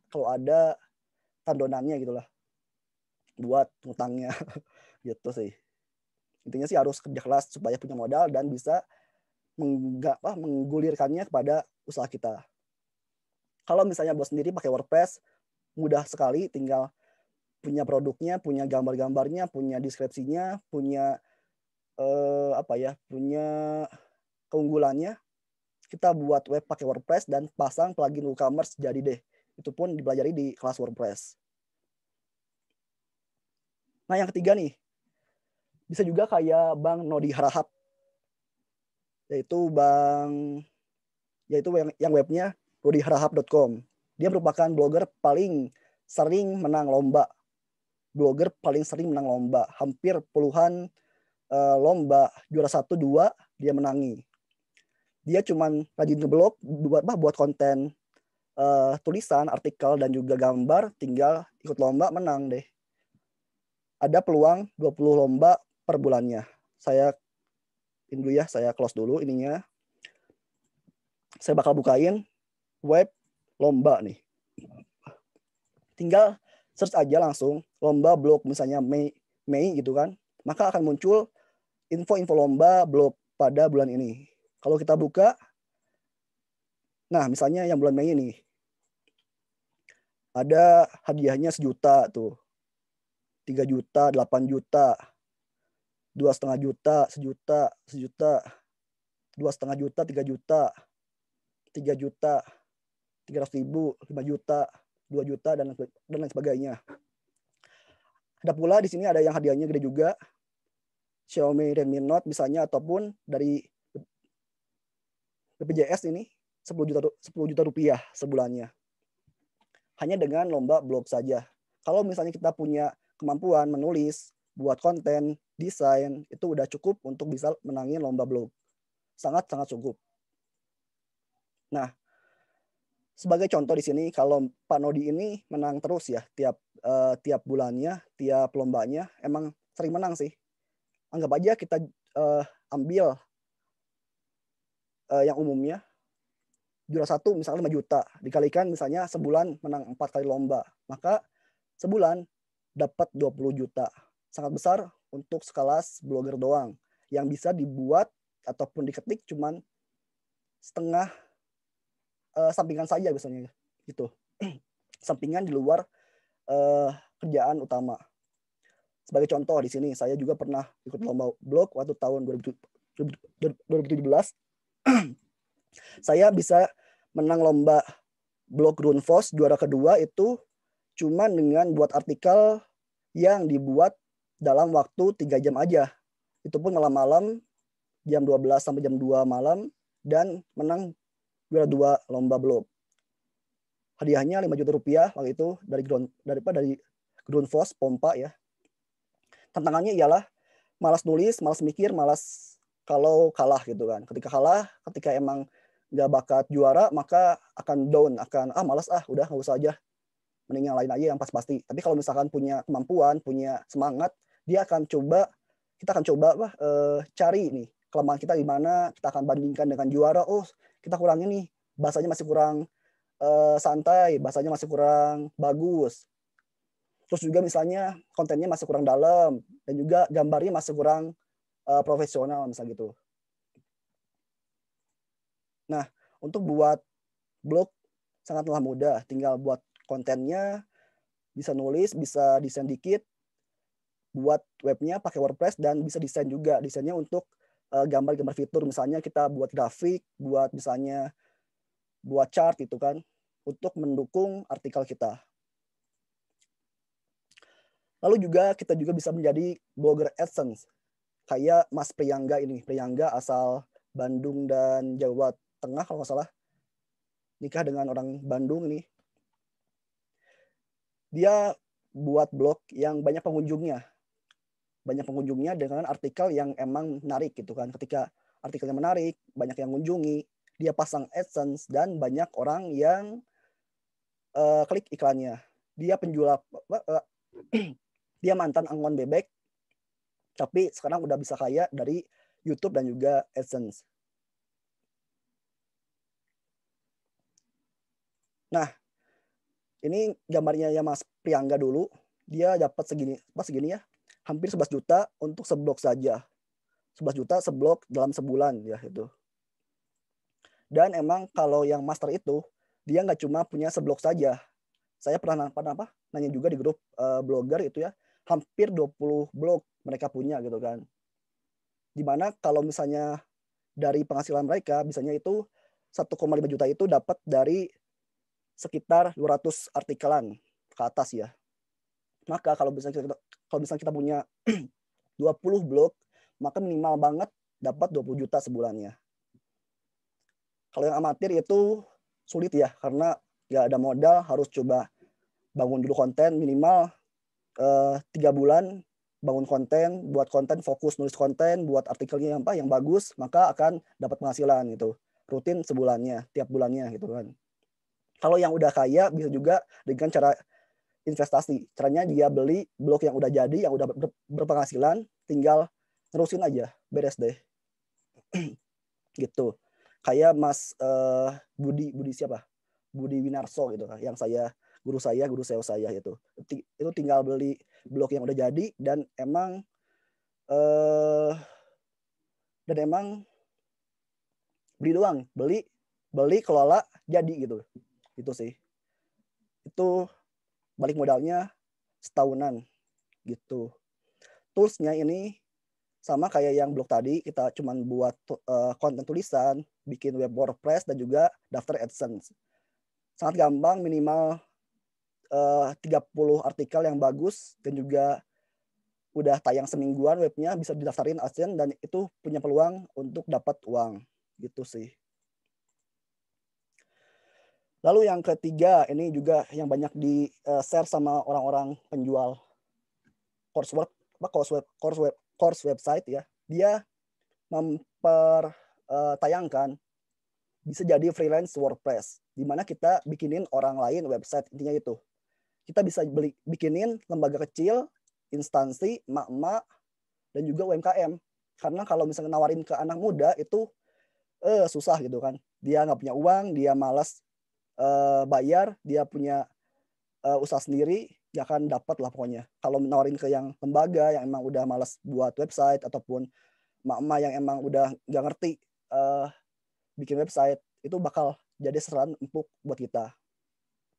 kalau ada tandonannya gitulah buat utangnya gitu sih. Intinya sih harus kerja keras supaya punya modal dan bisa menggulirkannya kepada usaha kita. Kalau misalnya bos sendiri pakai WordPress, mudah sekali, tinggal punya produknya, punya gambar-gambarnya, punya deskripsinya, punya punya keunggulannya. Kita buat web pakai WordPress dan pasang plugin WooCommerce jadi deh. Itu pun dipelajari di kelas WordPress. Nah, yang ketiga nih, bisa juga kayak Bang Nodi Harahap, yaitu yang webnya nodiharahap.com. Dia merupakan blogger paling sering menang lomba. Hampir puluhan lomba, juara 1, 2 dia menangi. Dia cuman rajin ngeblog, buat konten tulisan, artikel dan juga gambar, tinggal ikut lomba menang deh. Ada peluang 20 lomba per bulannya. Saya close dulu ininya. Saya bakal bukain web lomba nih. Tinggal search aja langsung lomba blog misalnya Mei gitu kan. Maka akan muncul info-info lomba blog pada bulan ini. Kalau kita buka, nah misalnya yang bulan Mei ini ada hadiahnya 1 juta tuh. 3 juta, 8 juta, 2,5 juta, 1 juta, 1 juta, 2,5 juta, 3 juta, 3 juta, 300.000, 5 juta, 2 juta, dan lain sebagainya. Ada pula di sini ada yang hadiahnya gede juga, Xiaomi Redmi Note misalnya, ataupun dari BPJS ini 10 juta rupiah sebulannya. Hanya dengan lomba blog saja. Kalau misalnya kita punya kemampuan menulis, buat konten, desain, itu udah cukup untuk bisa menangin lomba blog. Sangat-sangat cukup. Nah, sebagai contoh di sini, kalau Pak Nodi ini menang terus ya, tiap bulannya, tiap lombanya, emang sering menang sih. Anggap aja kita ambil yang umumnya, juara 1 misalnya 5 juta, dikalikan misalnya sebulan menang 4 kali lomba, maka sebulan dapat 20 juta. sangat besar untuk sekelas blogger doang yang bisa dibuat ataupun diketik cuman setengah sampingan saja biasanya gitu. Sampingan di luar kerjaan utama. Sebagai contoh di sini saya juga pernah ikut lomba blog waktu tahun 2017. Saya bisa menang lomba blog Grundfos juara kedua itu cuma dengan buat artikel yang dibuat dalam waktu 3 jam aja. Itu pun malam-malam jam 12 sampai jam 2 malam dan menang juara 2 lomba blog. Hadiahnya 5 juta rupiah waktu itu dari Grundfos Pompa ya. Tantangannya ialah malas nulis, malas mikir, malas kalau kalah gitu kan. Ketika kalah, ketika emang nggak bakat juara, maka akan down, akan malas udah nggak usah aja, mending yang lain aja yang pasti. Tapi kalau misalkan punya kemampuan, punya semangat, kita akan coba cari nih kelemahan kita di mana, kita akan bandingkan dengan juara. Oh, kita kurangnya nih, bahasanya masih kurang santai, bahasanya masih kurang bagus. Terus juga misalnya kontennya masih kurang dalam dan juga gambarnya masih kurang profesional misalnya gitu. Nah, untuk buat blog sangatlah mudah, tinggal buat kontennya, bisa nulis, bisa desain dikit, buat webnya pakai WordPress dan bisa desain juga. Desainnya untuk gambar-gambar fitur, misalnya kita buat grafik, buat misalnya buat chart itu kan, untuk mendukung artikel kita. Lalu juga kita juga bisa menjadi blogger AdSense. Kayak Mas Priyangga ini. Priyangga asal Bandung dan Jawa Tengah kalau nggak salah. Nikah dengan orang Bandung ini. Dia buat blog yang banyak pengunjungnya. Banyak pengunjungnya dengan artikel yang emang menarik gitu kan. Ketika artikelnya menarik, banyak yang mengunjungi, dia pasang AdSense dan banyak orang yang klik iklannya. Dia penjual dia mantan anggon bebek, tapi sekarang udah bisa kaya dari YouTube dan juga AdSense. Nah, ini gambarnya ya Mas Priyangga dulu. Dia dapat segini ya, hampir 11 juta untuk seblog saja. 11 juta seblog dalam sebulan ya itu. Dan emang kalau yang master itu, dia nggak cuma punya seblog saja. Saya pernah nanya juga di grup blogger itu ya, hampir 20 blog mereka punya gitu kan. Dimana kalau misalnya dari penghasilan mereka, misalnya itu 1,5 juta itu dapat dari sekitar 200 artikelan ke atas ya. Maka kalau misalnya kita punya 20 blog, maka minimal banget dapat 20 juta sebulannya. Kalau yang amatir itu sulit ya, karena nggak ada modal, harus coba bangun dulu konten minimal 3 bulan, bangun konten, buat konten, fokus nulis konten, buat artikelnya yang bagus, maka akan dapat penghasilan gitu. Rutin sebulannya, tiap bulannya gitu kan. Kalau yang udah kaya bisa juga dengan cara investasi. Caranya dia beli blog yang udah jadi, yang udah berpenghasilan, tinggal terusin aja, beres deh. Gitu. Kayak Mas Budi siapa? Budi Winarso gitu kan, yang guru SEO saya itu tinggal beli blog yang udah jadi dan emang beli doang, beli kelola jadi gitu. Itu sih. Itu balik modalnya setahunan gitu. Toolsnya ini sama kayak yang blog tadi, kita cuman buat konten tulisan, bikin web WordPress dan juga daftar AdSense. Sangat gampang, minimal 30 artikel yang bagus dan juga udah tayang semingguan webnya, bisa didaftarin AdSense dan itu punya peluang untuk dapat uang gitu sih. Lalu yang ketiga, ini juga yang banyak di share sama orang-orang penjual course website ya. Dia mempertayangkan bisa jadi freelance WordPress, di mana kita bikinin orang lain website, intinya itu. Kita bisa bikinin lembaga kecil, instansi, mak-mak, dan juga UMKM. Karena kalau misalnya nawarin ke anak muda itu susah gitu kan. Dia nggak punya uang, dia malas bayar, dia punya usaha sendiri, nggak akan dapat lah pokoknya. Kalau menawarin ke yang lembaga yang emang udah malas buat website, ataupun emak-emak yang emang udah nggak ngerti bikin website, itu bakal jadi sasaran empuk buat kita.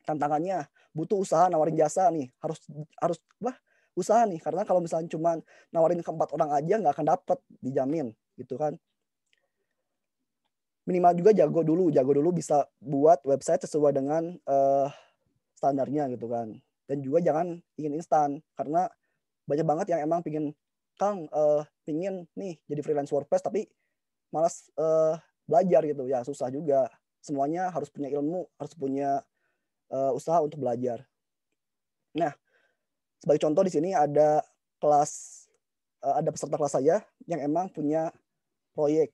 Tantangannya butuh usaha nawarin jasa nih, harus usaha nih, karena kalau misalnya cuma nawarin ke 4 orang aja nggak akan dapat, dijamin gitu kan. Minimal juga jago dulu bisa buat website sesuai dengan standarnya gitu kan. Dan juga jangan ingin instan, karena banyak banget yang emang pingin, Kang pingin nih jadi freelance WordPress tapi malas belajar gitu ya, susah juga. Semuanya harus punya ilmu, harus punya usaha untuk belajar. Nah, sebagai contoh di sini ada ada peserta kelas saya yang emang punya proyek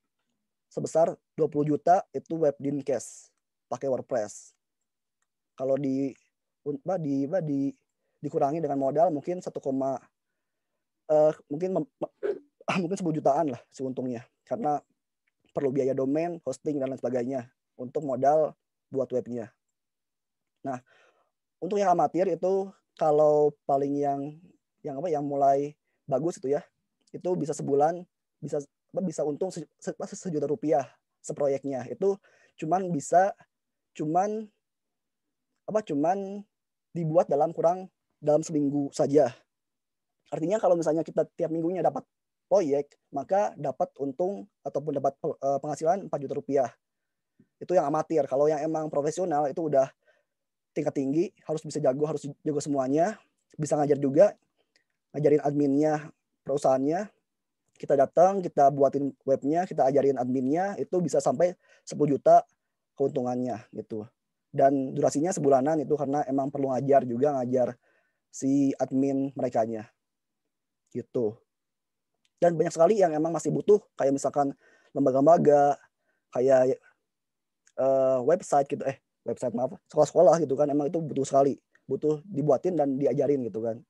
sebesar 20 juta itu web dincast pakai WordPress. Kalau dikurangi dengan modal mungkin mungkin 10 jutaan lah seuntungnya, karena perlu biaya domain, hosting dan lain sebagainya untuk modal buat webnya. Nah, untuk yang amatir itu kalau paling yang mulai bagus itu ya, itu bisa sebulan bisa untung sejuta rupiah seproyeknya. Itu cuman dibuat dalam seminggu saja. Artinya kalau misalnya kita tiap minggunya dapat proyek, maka dapat untung ataupun dapat penghasilan 4 juta rupiah. Itu yang amatir. Kalau yang emang profesional itu udah tingkat tinggi, harus jago semuanya, bisa ngajar juga, ngajarin adminnya perusahaannya. Kita datang, kita buatin webnya, kita ajarin adminnya, itu bisa sampai 10 juta keuntungannya gitu. Dan durasinya sebulanan itu karena emang perlu ngajar si admin merekanya gitu. Dan banyak sekali yang emang masih butuh, kayak misalkan lembaga-lembaga, kayak website gitu, sekolah-sekolah gitu kan, emang itu butuh dibuatin dan diajarin gitu kan.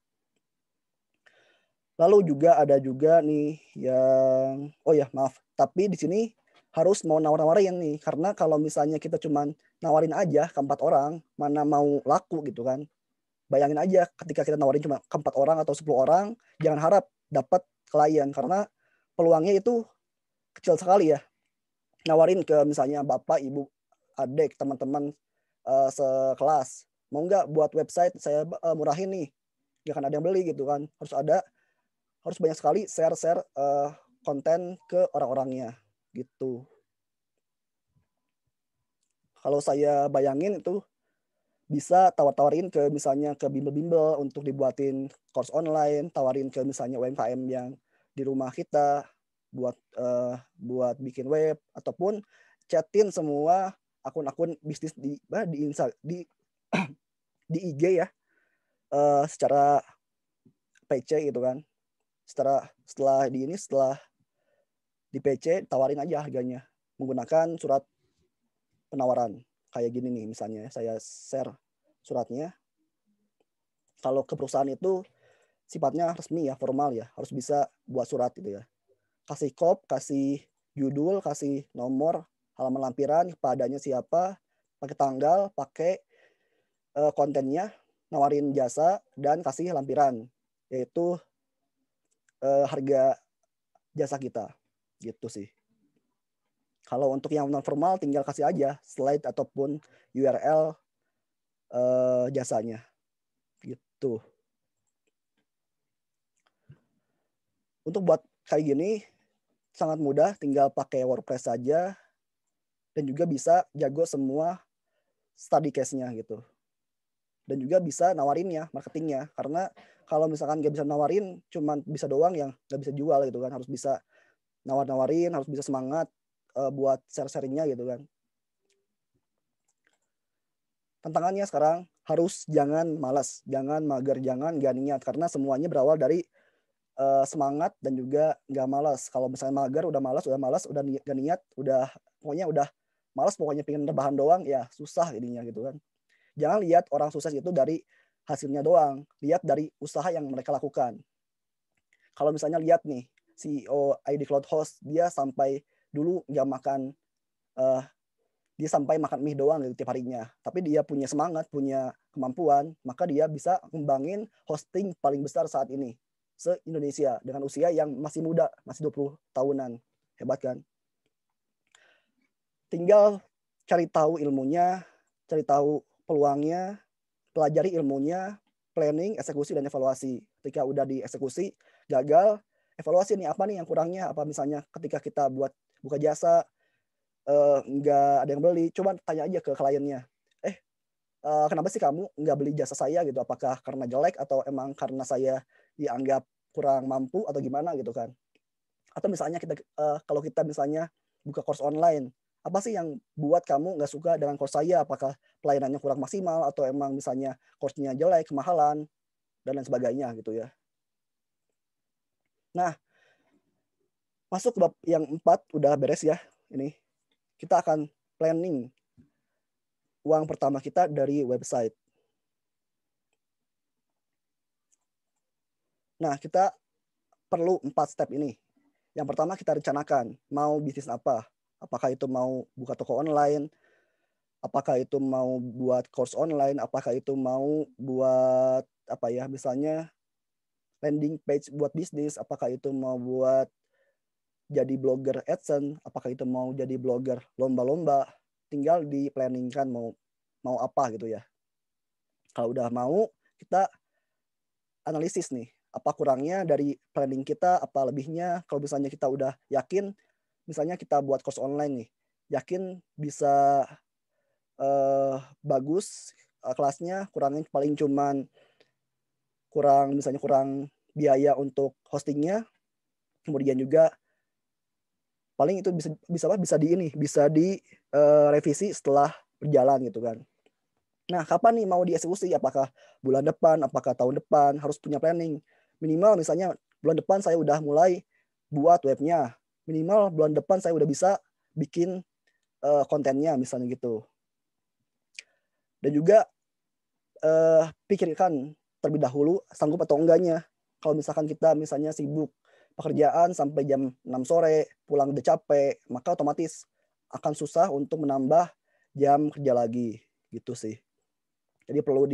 Lalu juga ada juga nih yang tapi di sini harus mau nawar-nawarin nih, karena kalau misalnya kita cuman nawarin aja ke 4 orang, mana mau laku gitu kan. Bayangin aja ketika kita nawarin cuma ke 4 orang atau 10 orang, jangan harap dapat klien, karena peluangnya itu kecil sekali ya. Nawarin ke misalnya bapak, ibu, adik, teman-teman sekelas, mau nggak buat website saya murahin nih, nggak akan ada yang beli gitu kan. Harus banyak sekali share konten ke orang-orangnya gitu. Kalau saya bayangin itu bisa tawar-tawarin ke misalnya ke bimbel-bimbel untuk dibuatin course online, tawarin ke misalnya UMKM yang di rumah kita buat bikin web, ataupun chatin semua akun-akun bisnis di di IG ya, secara PC gitu kan. Setelah di PC tawarin aja harganya menggunakan surat penawaran kayak gini nih, misalnya saya share suratnya. Kalau ke perusahaan itu sifatnya resmi ya, formal ya, harus bisa buat surat gitu ya, kasih kasih judul, kasih nomor halaman lampiran, kepadanya siapa, pakai tanggal, pakai kontennya, nawarin jasa, dan kasih lampiran, yaitu harga jasa kita gitu sih. Kalau untuk yang non formal tinggal kasih aja slide ataupun URL jasanya gitu. Untuk buat kayak gini sangat mudah, tinggal pakai WordPress saja, dan juga bisa jago semua study case-nya gitu. Dan juga bisa nawarinnya, marketingnya, karena kalau misalkan nggak bisa nawarin, cuman bisa doang yang nggak bisa jual gitu kan, harus bisa nawarin, harus bisa semangat buat share-sharingnya gitu kan. Tantangannya sekarang harus jangan malas, jangan mager, jangan gak niat, karena semuanya berawal dari semangat dan juga gak malas. Kalau misalnya mager, udah malas, udah gak niat, udah malas, pokoknya pengen rebahan doang, ya susah jadinya gitu kan. Jangan lihat orang sukses itu dari hasilnya doang, lihat dari usaha yang mereka lakukan. Kalau misalnya lihat nih CEO ID Cloud Host, dia sampai dulu nggak makan dia sampai makan mie doang gitu tiap harinya. Tapi dia punya semangat, punya kemampuan, maka dia bisa ngembangin hosting paling besar saat ini se-Indonesia dengan usia yang masih muda, masih 20 tahunan. Hebat kan? Tinggal cari tahu ilmunya, cari tahu peluangnya, pelajari ilmunya, planning, eksekusi, dan evaluasi. Ketika udah dieksekusi, gagal, evaluasi nih apa nih yang kurangnya, apa misalnya ketika kita buat buka jasa, nggak ada yang beli, coba tanya aja ke kliennya, kenapa sih kamu nggak beli jasa saya gitu, apakah karena jelek atau emang karena saya dianggap kurang mampu atau gimana gitu kan. Atau misalnya kita kalau kita misalnya buka course online, apa sih yang buat kamu nggak suka dengan course saya, apakah pelayanannya kurang maksimal atau emang misalnya course-nya jelek, kemahalan, dan lain sebagainya gitu ya. Nah, masuk ke bab yang 4 udah beres ya. Ini kita akan planning uang pertama kita dari website. Nah, kita perlu 4 step ini. Yang pertama kita rencanakan mau bisnis apa. Apakah itu mau buka toko online, apakah itu mau buat course online, apakah itu mau buat apa ya, misalnya landing page buat bisnis, apakah itu mau buat jadi blogger AdSense, apakah itu mau jadi blogger lomba-lomba, tinggal di planningkan mau apa gitu ya. Kalau udah mau, kita analisis nih, apa kurangnya dari planning kita, apa lebihnya. Kalau misalnya kita udah yakin, misalnya kita buat course online nih, yakin bisa bagus kelasnya, kurangnya paling cuman misalnya kurang biaya untuk hostingnya, kemudian juga paling itu bisa di revisi setelah berjalan gitu kan. Nah, kapan nih mau dieksekusi? Apakah bulan depan, apakah tahun depan? Harus punya planning. Minimal misalnya bulan depan saya udah mulai buat webnya. Minimal bulan depan saya udah bisa bikin kontennya misalnya gitu. Dan juga pikirkan terlebih dahulu sanggup atau enggaknya. Kalau misalkan kita misalnya sibuk pekerjaan sampai jam 6 sore, pulang udah capek, maka otomatis akan susah untuk menambah jam kerja lagi gitu sih. Jadi perlu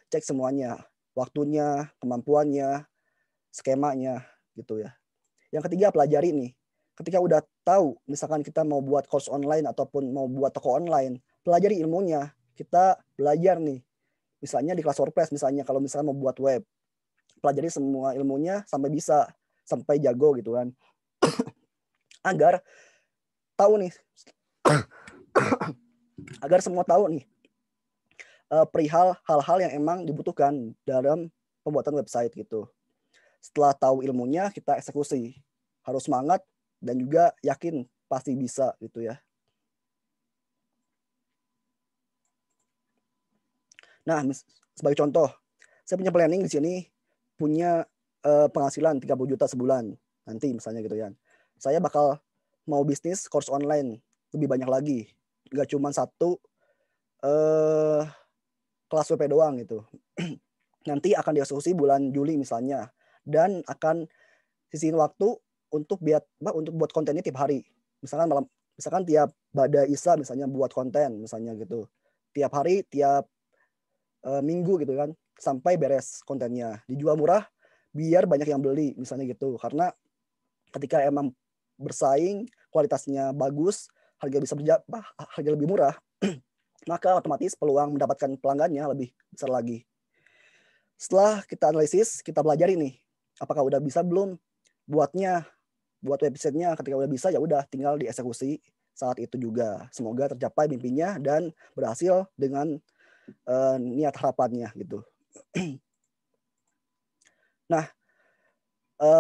cek semuanya, waktunya, kemampuannya, skemanya gitu ya. Yang ketiga, pelajari nih. Ketika udah tahu, misalkan kita mau buat course online ataupun mau buat toko online, pelajari ilmunya. Kita belajar nih, misalnya di kelas WordPress, misalnya kalau misalnya mau buat web, pelajari semua ilmunya sampai bisa, sampai jago gitu kan. Agar tahu nih, agar semua tahu nih perihal hal-hal yang emang dibutuhkan dalam pembuatan website gitu. Setelah tahu ilmunya, kita eksekusi. Harus semangat dan juga yakin pasti bisa gitu ya. Nah, sebagai contoh, saya punya planning di sini punya penghasilan 30 juta sebulan nanti misalnya gitu ya. Saya bakal mau bisnis course online lebih banyak lagi. Nggak cuma satu kelas WP doang gitu. Nanti akan dieksekusi bulan Juli misalnya, dan akan sisihin waktu untuk buat kontennya tiap hari. Misalkan tiap Bada Isa misalnya buat konten misalnya gitu. Tiap hari, tiap minggu gitu kan, sampai beres kontennya. Dijual murah biar banyak yang beli misalnya gitu. Karena ketika emang bersaing, kualitasnya bagus, harga lebih murah, maka otomatis peluang mendapatkan pelanggannya lebih besar lagi. Setelah kita analisis, kita pelajari nih, apakah udah bisa belum buat websitenya. Ketika udah bisa, ya udah tinggal dieksekusi saat itu juga. Semoga tercapai mimpinya dan berhasil dengan niat harapannya gitu. Nah,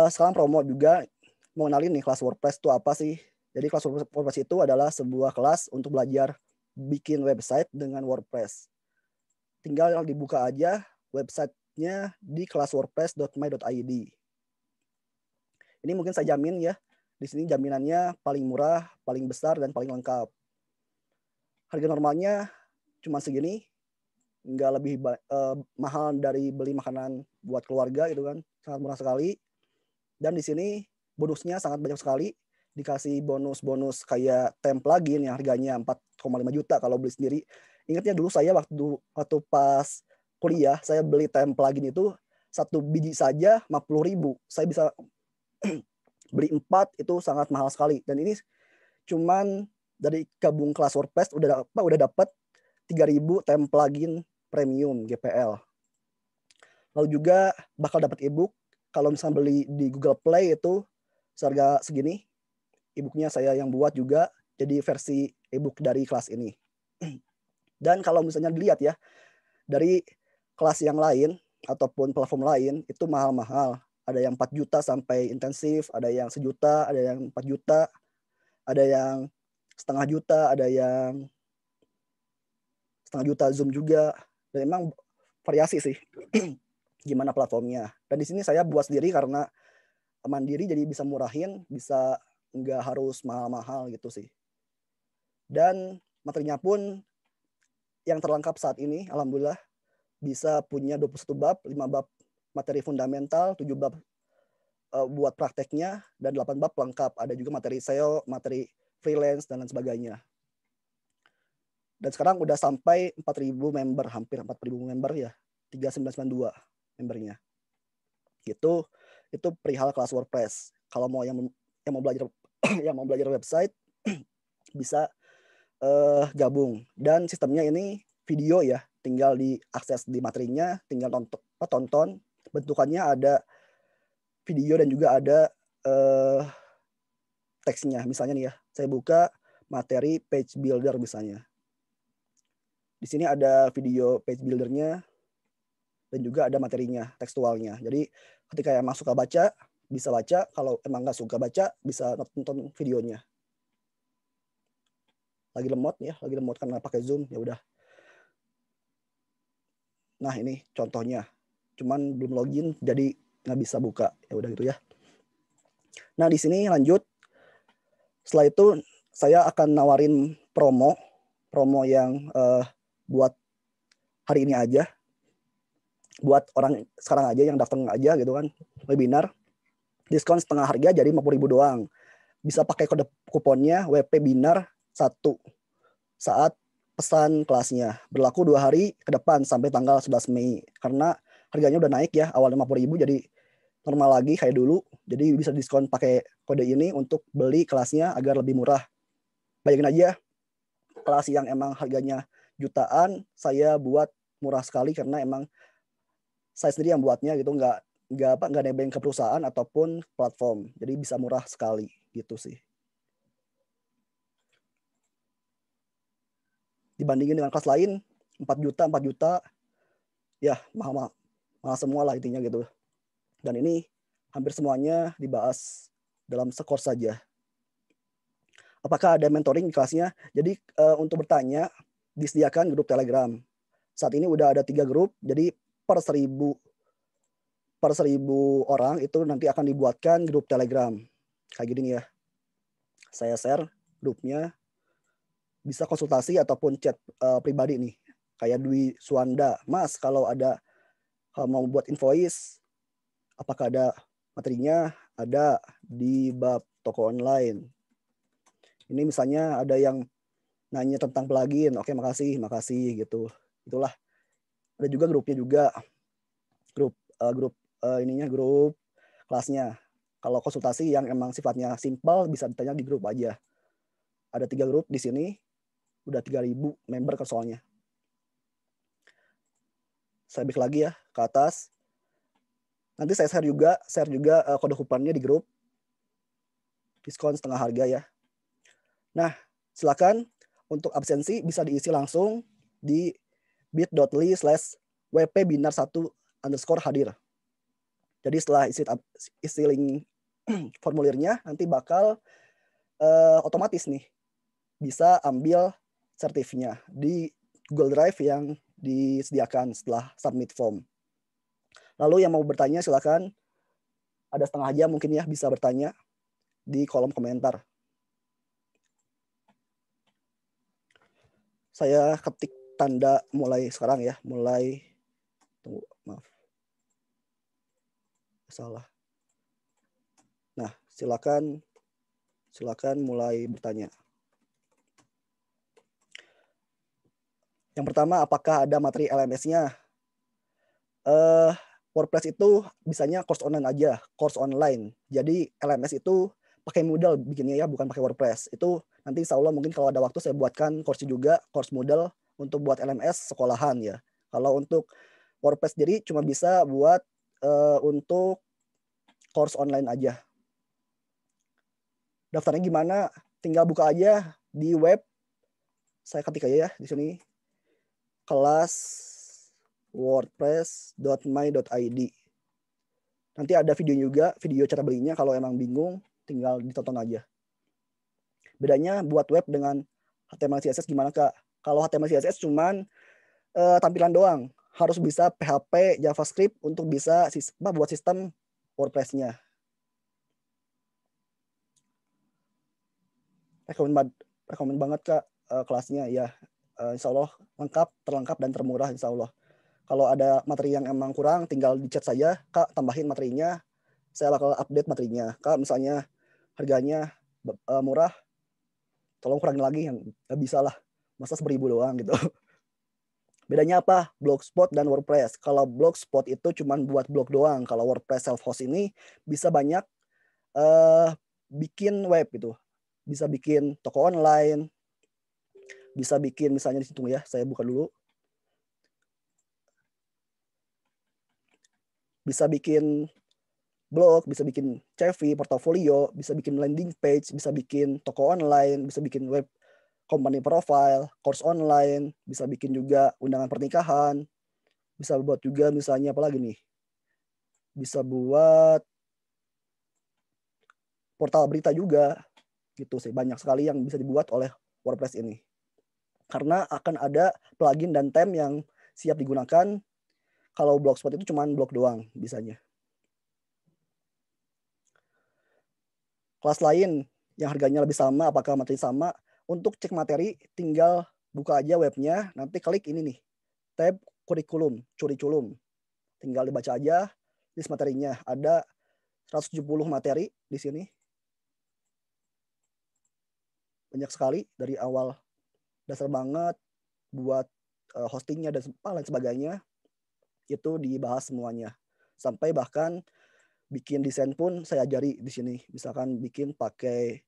sekarang promo juga mau kenalin nih kelas WordPress itu apa sih. Jadi kelas WordPress itu adalah sebuah kelas untuk belajar bikin website dengan WordPress. Tinggal dibuka aja websitenya di kelaswordpress.my.id. Ini mungkin saya jamin ya, di sini jaminannya paling murah, paling besar, dan paling lengkap. Harga normalnya cuma segini, nggak lebih mahal dari beli makanan buat keluarga gitu kan, sangat murah sekali. Dan di sini bonusnya sangat banyak sekali. dikasih bonus-bonus kayak temp plugin yang harganya 4,5 juta kalau beli sendiri. Ingatnya dulu saya waktu pas kuliah, saya beli temp plugin itu 1 biji saja 50.000. Saya bisa beli 4, itu sangat mahal sekali. Dan ini cuman dari gabung kelas WordPress udah dapat 3.000 temp plugin premium GPL. Lalu juga bakal dapat ebook. Kalau misalnya beli di Google Play itu seharga segini. Ebooknya saya yang buat juga, jadi versi ebook dari kelas ini. Dan kalau misalnya dilihat ya, dari kelas yang lain ataupun platform lain itu mahal-mahal. Ada yang 4 juta sampai intensif, ada yang 1 juta, ada yang 4 juta, ada yang setengah juta, ada yang setengah juta Zoom juga. Dan emang variasi sih gimana platformnya. Dan di sini saya buat sendiri karena mandiri, jadi bisa murahin, bisa nggak harus mahal-mahal gitu sih. Dan materinya pun yang terlengkap saat ini, alhamdulillah, bisa punya 21 bab, 5 bab materi fundamental, 7 bab buat prakteknya, dan 8 bab lengkap. Ada juga materi SEO, materi freelance, dan lain sebagainya. Dan sekarang udah sampai 4.000 member, hampir 4.000 member ya, 3992 membernya. Itu perihal kelas WordPress. Kalau mau yang mau belajar yang mau belajar website bisa gabung. Dan sistemnya ini video ya, tinggal diakses di materinya, tinggal tonton. Bentukannya ada video dan juga ada teksnya. Misalnya nih ya, saya buka materi page builder misalnya. Di sini ada video page buildernya dan juga ada materinya, tekstualnya. Jadi ketika yang suka baca, bisa baca. Kalau emang nggak suka baca, bisa nonton videonya. Lagi lemot karena pakai Zoom, ya udah. Nah ini contohnya, cuman belum login jadi nggak bisa buka, ya udah gitu ya. Nah di sini lanjut, setelah itu saya akan nawarin promo yang buat hari ini aja, buat orang sekarang aja yang daftar aja gitu kan, webinar diskon setengah harga jadi 50.000 doang. Bisa pakai kode kuponnya WP Binar 1 saat pesan kelasnya. Berlaku 2 hari ke depan sampai tanggal 11 Mei. Karena harganya udah naik ya, awal 50.000 jadi normal lagi kayak dulu. Jadi bisa diskon pakai kode ini untuk beli kelasnya agar lebih murah. Bayangin aja, kelas yang emang harganya jutaan, saya buat murah sekali karena emang saya sendiri yang buatnya gitu, nggak nebeng ke perusahaan ataupun platform. Jadi bisa murah sekali gitu sih. Dibandingin dengan kelas lain 4 juta ya mahal semua lah intinya gitu. Dan ini hampir semuanya dibahas dalam sekors saja. Apakah ada mentoring di kelasnya? Jadi untuk bertanya disediakan grup Telegram. Saat ini udah ada 3 grup, jadi per 1.000 orang itu nanti akan dibuatkan grup Telegram. Kayak gini ya. Saya share grupnya, bisa konsultasi ataupun chat pribadi nih. Kayak Dwi Suwanda, Mas kalau mau buat invoice, apakah ada materinya? Ada di bab toko online. Ini misalnya ada yang nanya tentang plugin, oke makasih gitu. Itulah. Ada juga grupnya juga, grup kelasnya. Kalau konsultasi yang emang sifatnya simpel bisa ditanya di grup aja. Ada 3 grup di sini, udah 3.000 member kan soalnya. Saya balik lagi ya ke atas. Nanti saya share juga kode kuponnya di grup. Diskon setengah harga ya. Nah, silakan untuk absensi bisa diisi langsung di bit.ly/wpbinar1_hadir. Jadi setelah isi link formulirnya nanti bakal otomatis nih bisa ambil sertifnya di Google Drive yang disediakan setelah submit form. Lalu yang mau bertanya silakan, ada setengah jam mungkin ya, bisa bertanya di kolom komentar. Saya ketik tanda mulai sekarang ya, tunggu, maaf. Salah. Nah, silakan Silakan mulai bertanya. Yang pertama, apakah ada materi LMS-nya? WordPress itu bisanya course online aja, course online. Jadi LMS itu pakai Moodle bikinnya ya, bukan pakai WordPress. Itu nanti insya Allah mungkin kalau ada waktu saya buatkan course juga, course Moodle untuk buat LMS sekolahan ya. Kalau untuk WordPress jadi cuma bisa buat untuk course online aja. Daftarnya gimana? Tinggal buka aja di web. Saya ketik aja ya di sini. Kelas wordpress.my.id. Nanti ada video juga, video cara belinya. Kalau emang bingung, tinggal ditonton aja. Bedanya buat web dengan HTML CSS gimana Kak? Kalau HTML CSS cuman tampilan doang. Harus bisa PHP, JavaScript untuk bisa buat sistem WordPress-nya. Rekomen banget Kak kelasnya ya. Insya Allah lengkap, terlengkap, dan termurah insya Allah. Kalau ada materi yang emang kurang, tinggal di chat saja, Kak tambahin materinya. Saya bakal update materinya. Kak misalnya harganya murah, tolong kurangin lagi, yang bisa lah. Masa 1.000 doang gitu. Bedanya apa? Blogspot dan WordPress. Kalau Blogspot itu cuma buat blog doang. Kalau WordPress self-host ini bisa banyak bikin web gitu. Bisa bikin toko online, bisa bikin misalnya di situ ya, saya buka dulu. Bisa bikin blog, bisa bikin CV, portofolio, bisa bikin landing page, bisa bikin toko online, bisa bikin web company profile, course online, bisa bikin juga undangan pernikahan, bisa buat juga misalnya apa lagi nih? Bisa buat portal berita juga, gitu sih. Banyak sekali yang bisa dibuat oleh WordPress ini. Karena akan ada plugin dan theme yang siap digunakan. Kalau Blogspot itu cuma blog doang bisanya. Kelas lain yang harganya lebih sama, apakah materi sama? Untuk cek materi, tinggal buka aja webnya, nanti klik ini nih, tab kurikulum, curiculum. Tinggal dibaca aja list materinya. Ada 170 materi di sini. Banyak sekali dari awal dasar banget buat hostingnya dan lain sebagainya. Itu dibahas semuanya. Sampai bahkan bikin desain pun saya ajari di sini. Misalkan bikin pakai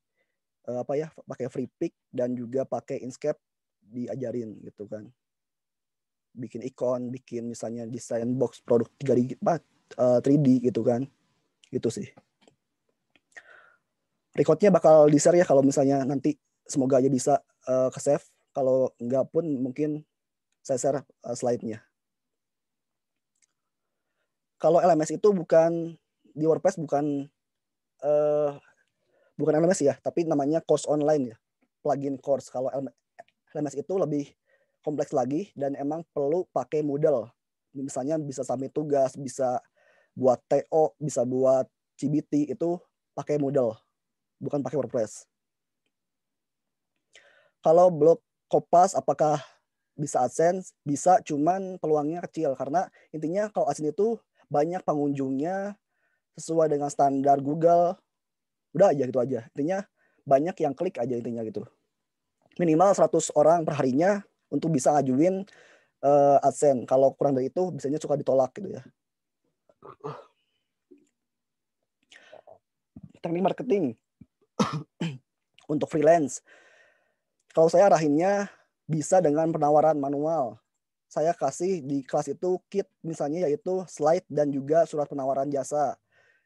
pakai FreePik dan juga pakai Inkscape diajarin gitu kan. Bikin ikon, bikin misalnya desain box produk 3D gitu kan. Gitu sih. Recordnya bakal di-share ya kalau misalnya nanti, semoga aja bisa ke-save. Kalau enggak pun mungkin saya share slide-nya. Kalau LMS itu bukan di WordPress bukan LMS ya, tapi namanya course online ya, plugin course. Kalau LMS itu lebih kompleks lagi dan emang perlu pakai Moodle. Misalnya bisa submit tugas, bisa buat TO, bisa buat CBT, itu pakai Moodle, bukan pakai WordPress. Kalau blog Kompas apakah bisa AdSense? Bisa, cuman peluangnya kecil karena intinya kalau AdSense itu banyak pengunjungnya sesuai dengan standar Google. Udah aja gitu aja. Intinya banyak yang klik aja intinya gitu. Minimal 100 orang per harinya untuk bisa ngajuin AdSense. Kalau kurang dari itu biasanya suka ditolak gitu ya. Teknik marketing untuk freelance. Kalau saya arahinnya bisa dengan penawaran manual. Saya kasih di kelas itu kit misalnya yaitu slide dan juga surat penawaran jasa.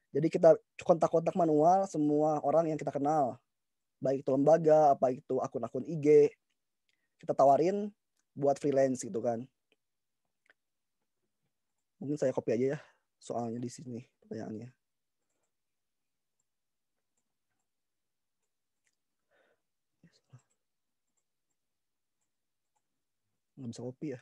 Jadi kita kontak-kontak manual semua orang yang kita kenal. Baik itu lembaga, apa itu akun-akun IG. Kita tawarin buat freelance gitu kan. Mungkin saya copy aja ya soalnya di sini pertanyaannya. Nggak bisa copy ya.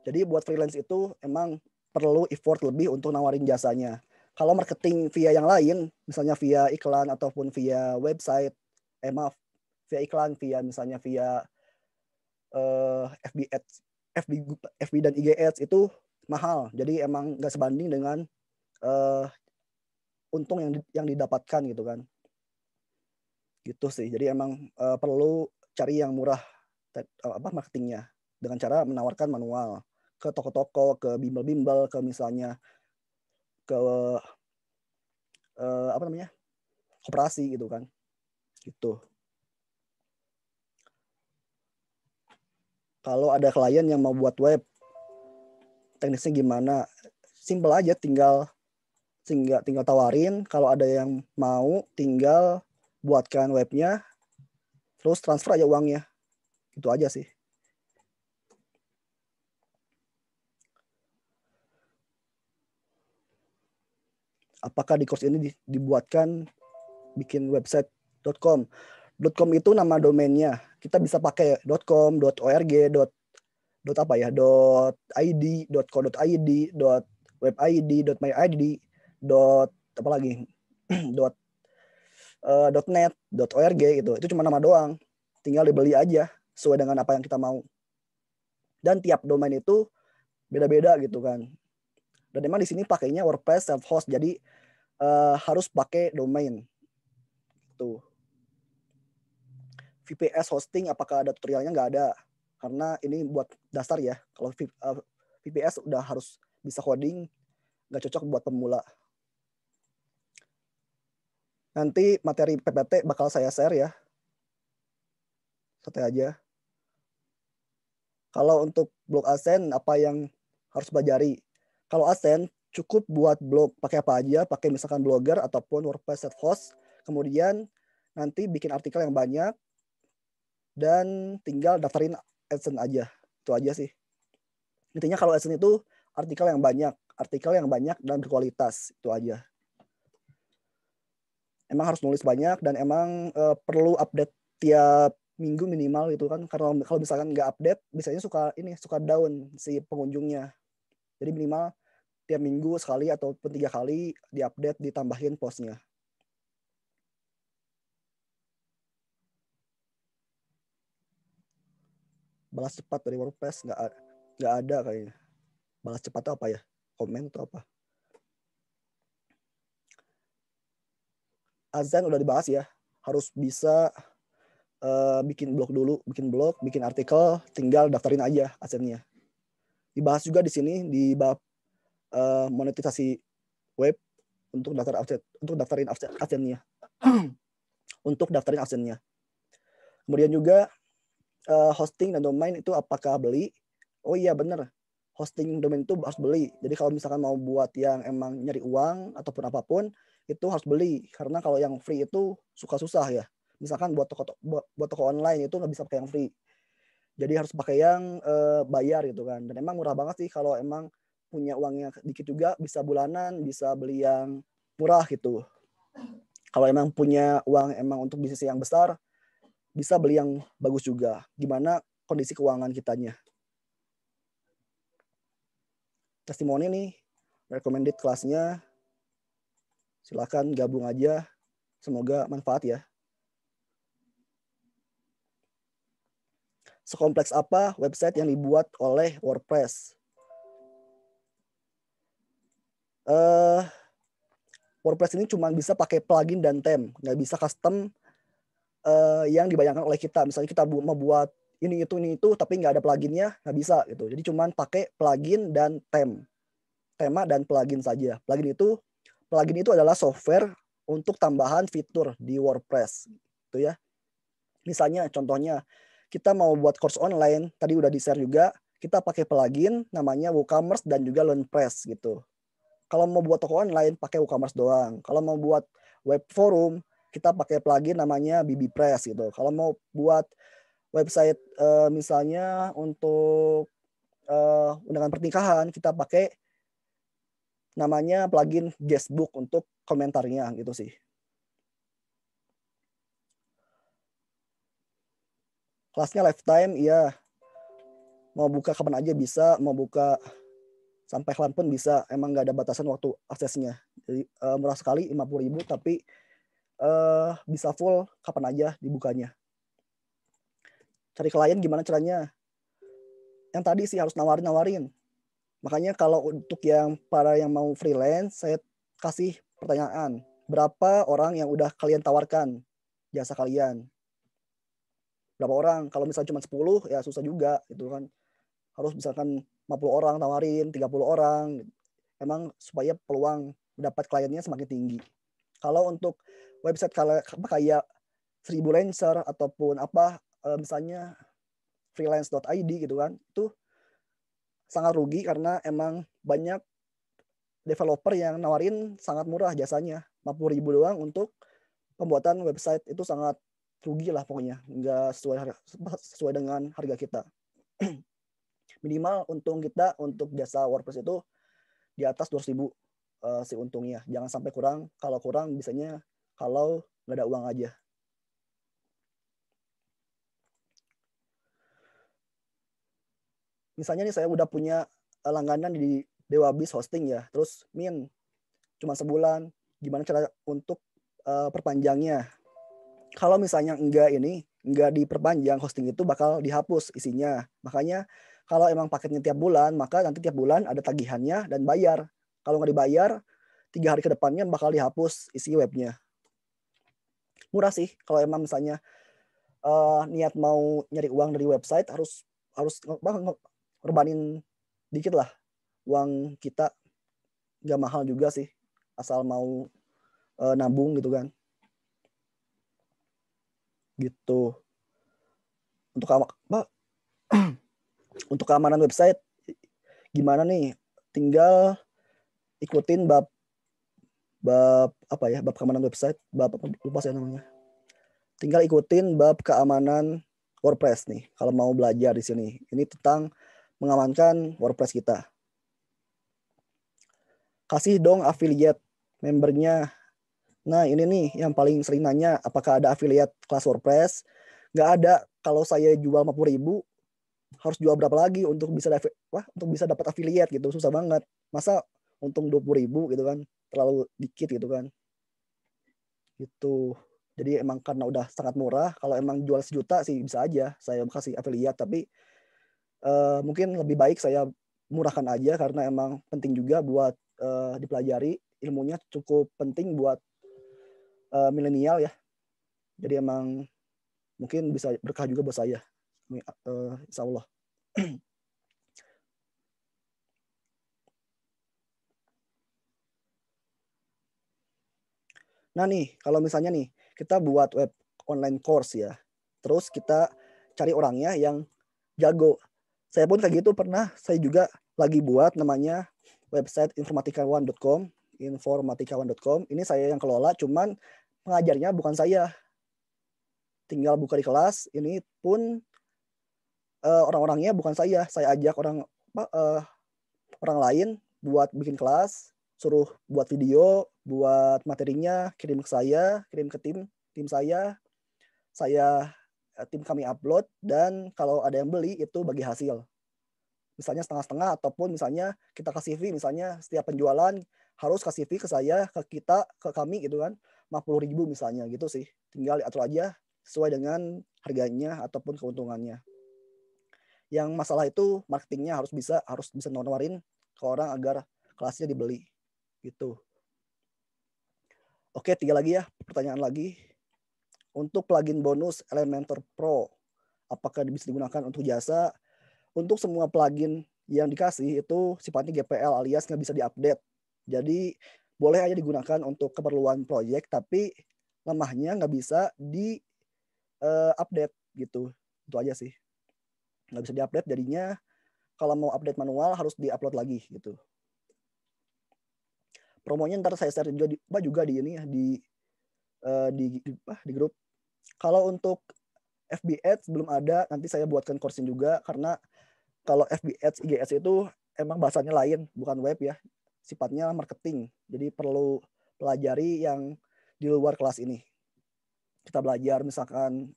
Jadi buat freelance itu emang perlu effort lebih untuk nawarin jasanya. Kalau marketing via yang lain, misalnya via iklan ataupun via website, via iklan, via misalnya via FB Ads, FB dan IG Ads itu mahal. Jadi emang nggak sebanding dengan untung yang didapatkan gitu kan. Gitu sih. Jadi emang perlu cari yang murah marketingnya dengan cara menawarkan manual ke toko-toko, ke bimbel-bimbel, ke misalnya ke koperasi gitu kan. Gitu. Kalau ada klien yang mau buat web, teknisnya gimana? Simple aja, tinggal tawarin. Kalau ada yang mau, tinggal buatkan webnya, terus transfer aja uangnya. Itu aja sih. Apakah di course ini dibuatkan bikin website.com? .com itu nama domainnya. Kita bisa pakai .com, .org, .id, .co.id, .webid, .myid, apa lagi? .net, .org gitu. Itu cuma nama doang. Tinggal dibeli aja sesuai dengan apa yang kita mau. Dan tiap domain itu beda-beda gitu kan. Dan memang di sini pakainya WordPress self host, jadi harus pakai domain. Tuh. VPS hosting apakah ada tutorialnya? Nggak ada, karena ini buat dasar ya. Kalau VPS udah harus bisa coding, nggak cocok buat pemula. Nanti materi PPT bakal saya share ya. Santai aja. Kalau untuk blog AdSense, apa yang harus pelajari? Kalau AdSense cukup buat blog, pakai apa aja, pakai misalkan Blogger ataupun WordPress self host. Kemudian nanti bikin artikel yang banyak dan tinggal daftarin AdSense aja. Itu aja sih. Intinya kalau AdSense itu artikel yang banyak dan berkualitas, itu aja. Emang harus nulis banyak dan emang perlu update tiap minggu minimal gitu kan, karena kalau misalkan nggak update biasanya suka down si pengunjungnya. Jadi minimal tiap minggu sekali atau 3 kali diupdate, ditambahin postnya. Balas cepat dari WordPress nggak ada kayaknya. Balas cepat itu apa ya? Komen atau apa? Azan udah dibahas ya. Harus bisa bikin blog, bikin artikel, tinggal daftarin aja adsense-nya. Dibahas juga di sini di bab monetisasi web untuk daftarin adsense-nya. Untuk daftarin adsense-nya. Kemudian juga hosting dan domain itu apakah beli? Oh iya bener, hosting domain itu harus beli. Jadi kalau misalkan mau buat yang emang nyari uang ataupun apapun, itu harus beli. Karena kalau yang free itu suka susah ya. Misalkan buat toko online itu nggak bisa pakai yang free. Jadi harus pakai yang bayar gitu kan. Dan emang murah banget sih kalau emang punya uangnya dikit juga, bisa bulanan, bisa beli yang murah gitu. Kalau emang punya uang emang untuk bisnis yang besar, bisa beli yang bagus juga. Gimana kondisi keuangan kitanya. Testimoni nih, recommended kelasnya. Silakan gabung aja. Semoga manfaat ya. Sekompleks apa website yang dibuat oleh WordPress? WordPress ini cuma bisa pakai plugin dan theme, nggak bisa custom yang dibayangkan oleh kita. Misalnya kita mau buat ini itu, tapi nggak ada pluginnya, nggak bisa gitu. Jadi cuma pakai plugin dan theme, tema dan plugin saja. Plugin itu adalah software untuk tambahan fitur di WordPress, gitu ya. Misalnya, contohnya kita mau buat course online, tadi udah di-share juga, kita pakai plugin namanya WooCommerce dan juga LearnPress gitu. Kalau mau buat toko online pakai WooCommerce doang. Kalau mau buat web forum kita pakai plugin namanya BBPress gitu. Kalau mau buat website misalnya untuk undangan pernikahan kita pakai namanya plugin Guestbook untuk komentarnya gitu sih. Kelasnya lifetime, iya. Mau buka kapan aja bisa, mau buka sampai kapan pun bisa. Emang nggak ada batasan waktu aksesnya. Jadi murah sekali 50.000 tapi bisa full kapan aja dibukanya. Cari klien gimana caranya? Yang tadi sih harus nawarin. Makanya kalau untuk yang para yang mau freelance, saya kasih pertanyaan, berapa orang yang udah kalian tawarkan jasa kalian? Berapa orang? Kalau misalnya cuma 10 ya susah juga gitu kan. Harus misalkan 50 orang tawarin, 30 orang. Emang supaya peluang dapat kliennya semakin tinggi. Kalau untuk website kayak Freelancer ataupun misalnya freelance.id gitu kan, itu sangat rugi karena emang banyak developer yang nawarin sangat murah jasanya, 50.000 doang untuk pembuatan website. Itu sangat rugi lah pokoknya, nggak sesuai dengan harga kita. Minimal untung kita untuk jasa WordPress itu di atas 200.000 si untungnya. Jangan sampai kurang. Kalau kurang bisanya kalau nggak ada uang aja. Misalnya nih saya udah punya langganan di Dewabis hosting ya. Terus cuma sebulan. Gimana cara untuk perpanjangnya? Kalau misalnya enggak diperpanjang, hosting itu bakal dihapus isinya. Makanya kalau emang paketnya tiap bulan, maka nanti tiap bulan ada tagihannya dan bayar. Kalau nggak dibayar, 3 hari ke depannya bakal dihapus isi webnya. Murah sih kalau emang misalnya niat mau nyari uang dari website, harus ngorbanin dikit lah uang kita. Nggak mahal juga sih, asal mau nabung gitu kan. Gitu. Untuk keamanan website gimana nih? Tinggal ikutin bab keamanan website, lupa saya namanya. Tinggal ikutin bab keamanan WordPress nih kalau mau belajar di sini. Ini tentang mengamankan WordPress kita. Kasih dong affiliate membernya. Nah, ini nih yang paling sering nanya, apakah ada affiliate kelas WordPress? Nggak ada. Kalau saya jual 50.000, harus jual berapa lagi untuk bisa dapat affiliate gitu. Susah banget. Masa untung 20.000 gitu kan, terlalu dikit gitu kan. Gitu. Jadi emang karena udah sangat murah, kalau emang jual 1 juta sih bisa aja saya kasih affiliate, tapi mungkin lebih baik saya murahkan aja karena emang penting juga buat dipelajari. Ilmunya cukup penting buat milenial ya. Jadi emang mungkin bisa berkah juga buat saya. Insya Allah. Nah nih, kalau misalnya nih, kita buat web online course ya. Terus kita cari orangnya yang jago. Saya pun kayak gitu pernah, saya juga lagi buat namanya website informatikawan.com. Ini saya yang kelola, cuman pengajarnya bukan saya. Tinggal buka di kelas, ini pun orang-orangnya bukan saya. Saya ajak orang lain buat bikin kelas, suruh buat video, buat materinya, kirim ke saya, kirim ke tim saya, tim kami upload, dan kalau ada yang beli itu bagi hasil. Misalnya setengah-setengah, ataupun misalnya kita kasih fee, misalnya setiap penjualan harus kasih fee ke saya, ke kami gitu kan, 50.000 misalnya gitu sih. Tinggal atur aja sesuai dengan harganya ataupun keuntungannya. Yang masalah itu marketingnya harus bisa nawarin ke orang agar kelasnya dibeli gitu. Oke, 3 lagi ya, pertanyaan lagi. Untuk plugin bonus Elementor Pro, apakah bisa digunakan untuk jasa? Untuk semua plugin yang dikasih itu sifatnya GPL alias nggak bisa diupdate. Jadi boleh aja digunakan untuk keperluan proyek, tapi lemahnya nggak bisa di update gitu. Itu aja sih. Nggak bisa diupdate, jadinya kalau mau update manual harus diupload lagi gitu. Promonya ntar saya share juga di ini ya, di grup. Kalau untuk FB Ads belum ada, nanti saya buatkan course juga, karena kalau FB Ads, IG Ads itu emang bahasanya lain, bukan web ya. Sifatnya marketing. Jadi perlu pelajari yang di luar kelas ini. Kita belajar misalkan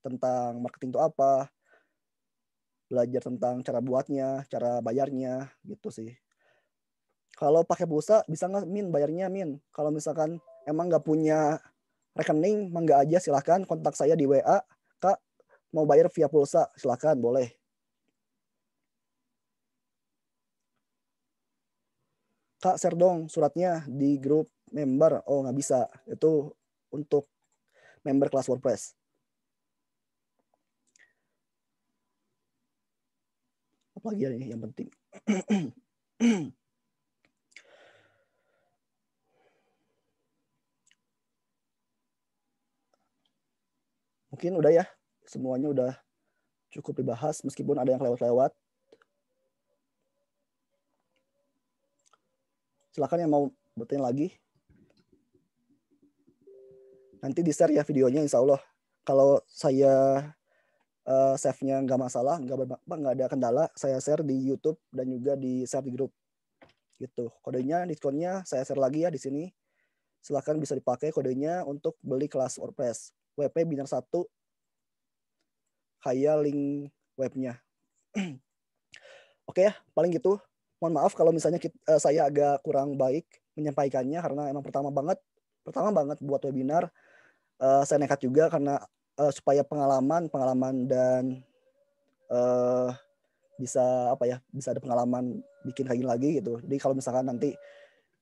tentang marketing itu apa, belajar tentang cara buatnya, cara bayarnya, gitu sih. Kalau pakai pulsa bisa nggak bayarnya Kalau misalkan emang nggak punya rekening, mangga aja silahkan kontak saya di WA. Kak, mau bayar via pulsa, silahkan boleh. Kak, share dong suratnya di grup member. Oh, nggak bisa. Itu untuk member kelas WordPress. Apalagi ini yang penting. Mungkin udah ya. Semuanya udah cukup dibahas meskipun ada yang lewat-lewat. Silakan yang mau bertanya lagi. Nanti di-share ya videonya insya Allah. Kalau saya save-nya nggak masalah, nggak ada kendala, saya share di YouTube dan juga di share di grup. Gitu. Kodenya, diskonnya saya share lagi ya di sini. Silakan bisa dipakai kodenya untuk beli kelas WordPress. WP Bintang 1 kayak link webnya. Oke ya, paling gitu. Mohon maaf kalau misalnya saya agak kurang baik menyampaikannya karena emang pertama banget buat webinar. Saya nekat juga karena supaya pengalaman dan bisa bisa ada pengalaman bikin kayak gini lagi gitu. Jadi kalau misalkan nanti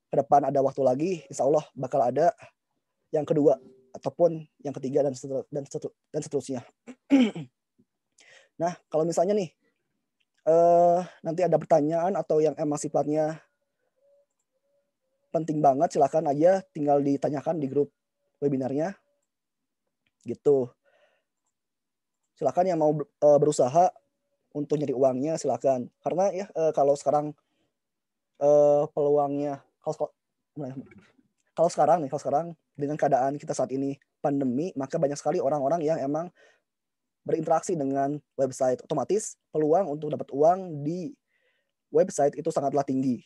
ke depan ada waktu lagi, insya Allah bakal ada yang kedua ataupun yang ketiga dan seterusnya. Nah, kalau misalnya nih nanti ada pertanyaan atau yang emang sifatnya penting banget, silakan aja tinggal ditanyakan di grup webinarnya. Gitu. Silakan yang mau berusaha untuk nyari uangnya silakan. Karena ya kalau sekarang peluangnya kalau sekarang dengan keadaan kita saat ini pandemi, maka banyak sekali orang-orang yang emang berinteraksi dengan website. Otomatis peluang untuk dapat uang di website itu sangatlah tinggi.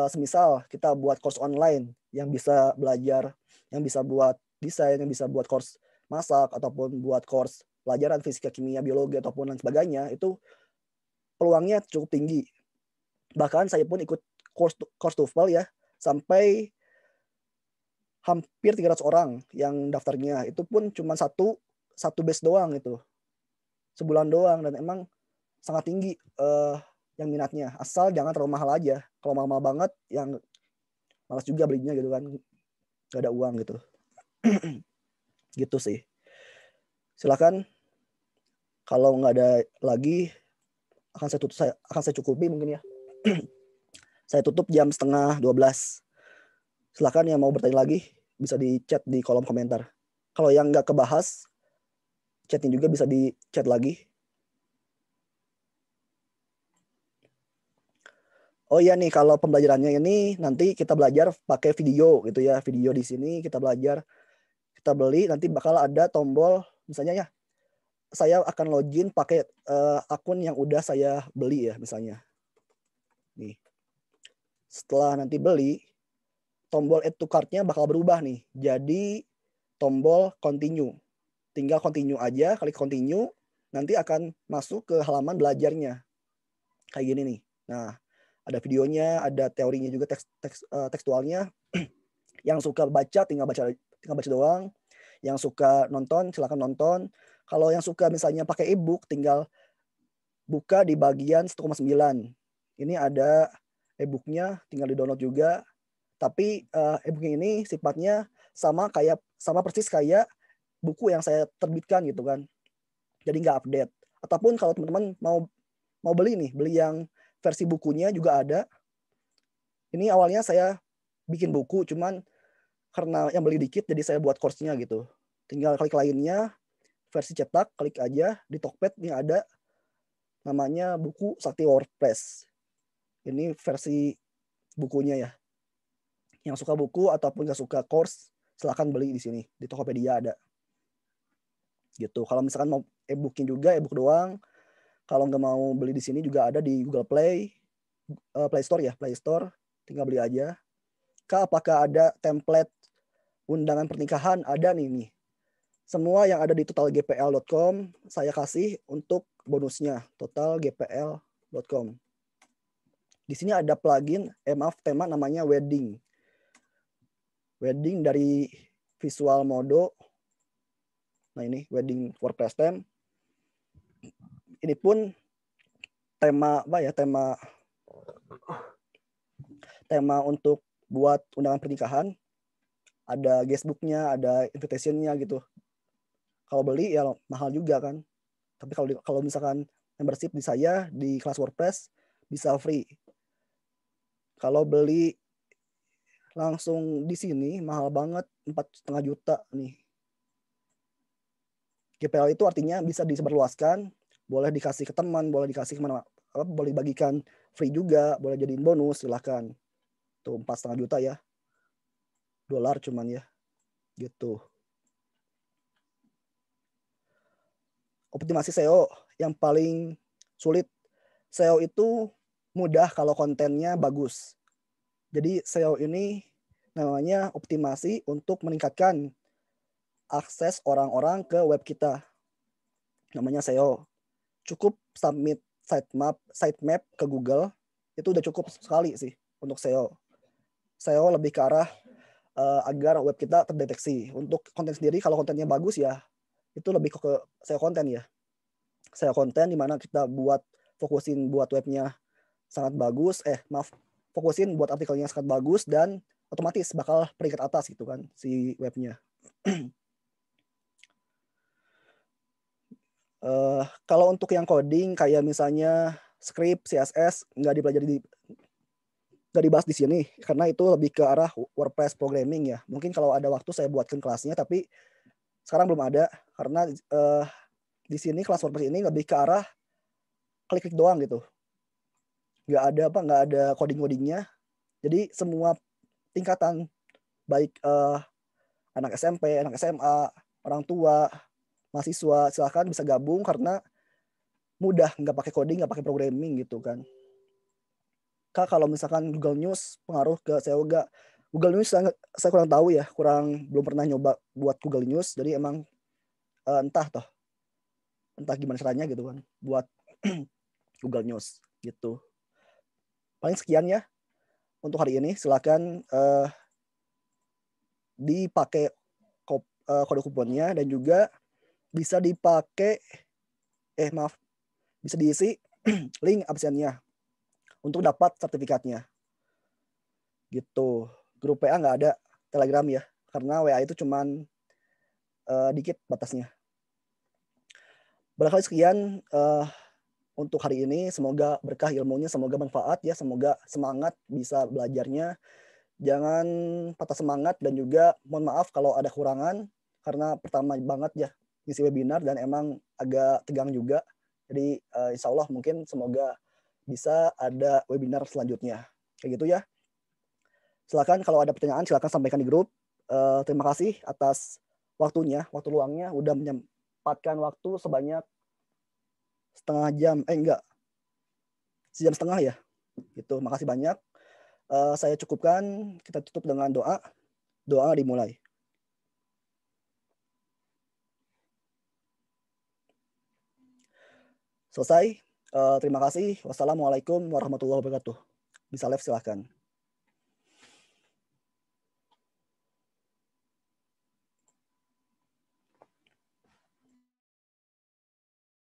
Semisal kita buat course online yang bisa belajar, yang bisa buat desain, yang bisa buat course masak, ataupun buat course pelajaran fisika, kimia, biologi, ataupun lain sebagainya, itu peluangnya cukup tinggi. Bahkan saya pun ikut course TOEFL ya, sampai hampir 300 orang yang daftarnya. Itu pun cuma satu batch doang itu. Sebulan doang, dan emang sangat tinggi yang minatnya. Asal jangan terlalu mahal aja. Kalau mahal-mahal banget, yang malas juga belinya gitu kan. Gak ada uang gitu. Gitu sih. Silakan. Kalau nggak ada lagi, akan saya cukupi mungkin ya. Saya tutup jam 11:30. Silakan yang mau bertanya lagi, bisa di chat di kolom komentar. Kalau yang nggak kebahas, chatnya juga bisa di chat lagi. Oh iya nih, kalau pembelajarannya ini nanti kita belajar pakai video gitu ya. Video di sini kita belajar, kita beli, nanti bakal ada tombol, misalnya ya, saya akan login pakai akun yang udah saya beli ya, misalnya. Nih. Setelah nanti beli, tombol add to cart-nya bakal berubah nih. Jadi tombol continue. Tinggal continue aja, klik continue, nanti akan masuk ke halaman belajarnya. Kayak gini nih. Nah, ada videonya, ada teorinya juga, tekstualnya. Yang suka baca tinggal baca doang. Yang suka nonton silakan nonton. Kalau yang suka misalnya pakai e-book, tinggal buka di bagian 1,9. Ini ada e-booknya, tinggal di-download juga. Tapi e-booknya ini sifatnya sama persis kayak buku yang saya terbitkan gitu kan. Jadi nggak update. Ataupun kalau teman-teman mau beli yang versi bukunya juga ada. Ini awalnya saya bikin buku, cuman karena yang beli dikit jadi saya buat course-nya gitu. Tinggal klik lainnya, versi cetak, klik aja di Tokped ini ada namanya buku Sakti WordPress. Ini versi bukunya ya. Yang suka buku ataupun nggak suka course, silahkan beli di sini. Di Tokopedia ada. Gitu. Kalau misalkan mau e-booknya juga, e-book doang. Kalau nggak mau beli di sini juga ada di Google Play, Play Store ya, Play Store. Tinggal beli aja. Kak, apakah ada template undangan pernikahan? Ada nih. Semua yang ada di totalgpl.com saya kasih untuk bonusnya. totalgpl.com. Di sini ada plugin, tema namanya wedding. Wedding dari Visual Modo. Nah ini wedding WordPress theme. Ini pun tema tema untuk buat undangan pernikahan, ada guestbooknya, ada invitationnya gitu. Kalau beli ya mahal juga kan. Tapi kalau misalkan membership di saya di kelas WordPress bisa free. Kalau beli langsung di sini mahal banget, 4,5 juta nih. GPL itu artinya bisa disebarluaskan, boleh dikasih ke teman, boleh dikasih kemana, boleh dibagikan free juga, boleh jadiin bonus, silahkan. Tuh 4,5 juta ya, dolar cuman ya, gitu. Optimasi SEO yang paling sulit. SEO itu mudah kalau kontennya bagus. Jadi SEO ini namanya optimasi untuk meningkatkan akses orang-orang ke web kita. Namanya SEO. Cukup submit sitemap ke Google, itu udah cukup sekali sih untuk SEO. SEO lebih ke arah agar web kita terdeteksi. Untuk konten sendiri, kalau kontennya bagus ya, itu lebih ke SEO konten ya. SEO konten dimana kita fokusin buat webnya sangat bagus, fokusin buat artikelnya sangat bagus dan otomatis bakal peringkat atas gitu kan si webnya. Kalau untuk yang coding kayak misalnya script, CSS nggak dibahas di sini karena itu lebih ke arah WordPress programming ya. Mungkin kalau ada waktu saya buatkan kelasnya, tapi sekarang belum ada karena di sini kelas WordPress ini lebih ke arah klik-klik doang gitu. Nggak ada coding-codingnya. Jadi semua tingkatan baik anak SMP, anak SMA, orang tua, mahasiswa silahkan bisa gabung karena mudah, nggak pakai coding, nggak pakai programming gitu kan. Kak, kalau misalkan Google News pengaruh ke SEO nggak? Google News saya kurang tahu ya, belum pernah nyoba buat Google News, jadi emang entah gimana caranya gitu kan buat Google News gitu. Paling sekian ya untuk hari ini. Silakan dipakai kode kuponnya dan juga bisa dipakai bisa diisi link absennya untuk dapat sertifikatnya gitu. Grup WA nggak ada, Telegram ya, karena WA itu cuman dikit batasnya. Barangkali sekian untuk hari ini. Semoga berkah ilmunya, semoga manfaat ya, semoga semangat bisa belajarnya. Jangan patah semangat dan juga mohon maaf kalau ada kurangan karena pertama banget ya ngisi webinar dan emang agak tegang juga. Jadi insya Allah mungkin semoga bisa ada webinar selanjutnya. Kayak gitu ya. Silakan kalau ada pertanyaan silakan sampaikan di grup. Terima kasih atas waktunya, waktu luangnya udah menyempatkan waktu sebanyak setengah jam, sejam setengah ya. Gitu. Makasih banyak. Saya cukupkan, kita tutup dengan doa. Doa dimulai. Selesai. Terima kasih. Wassalamualaikum warahmatullahi wabarakatuh. Bisa live silahkan.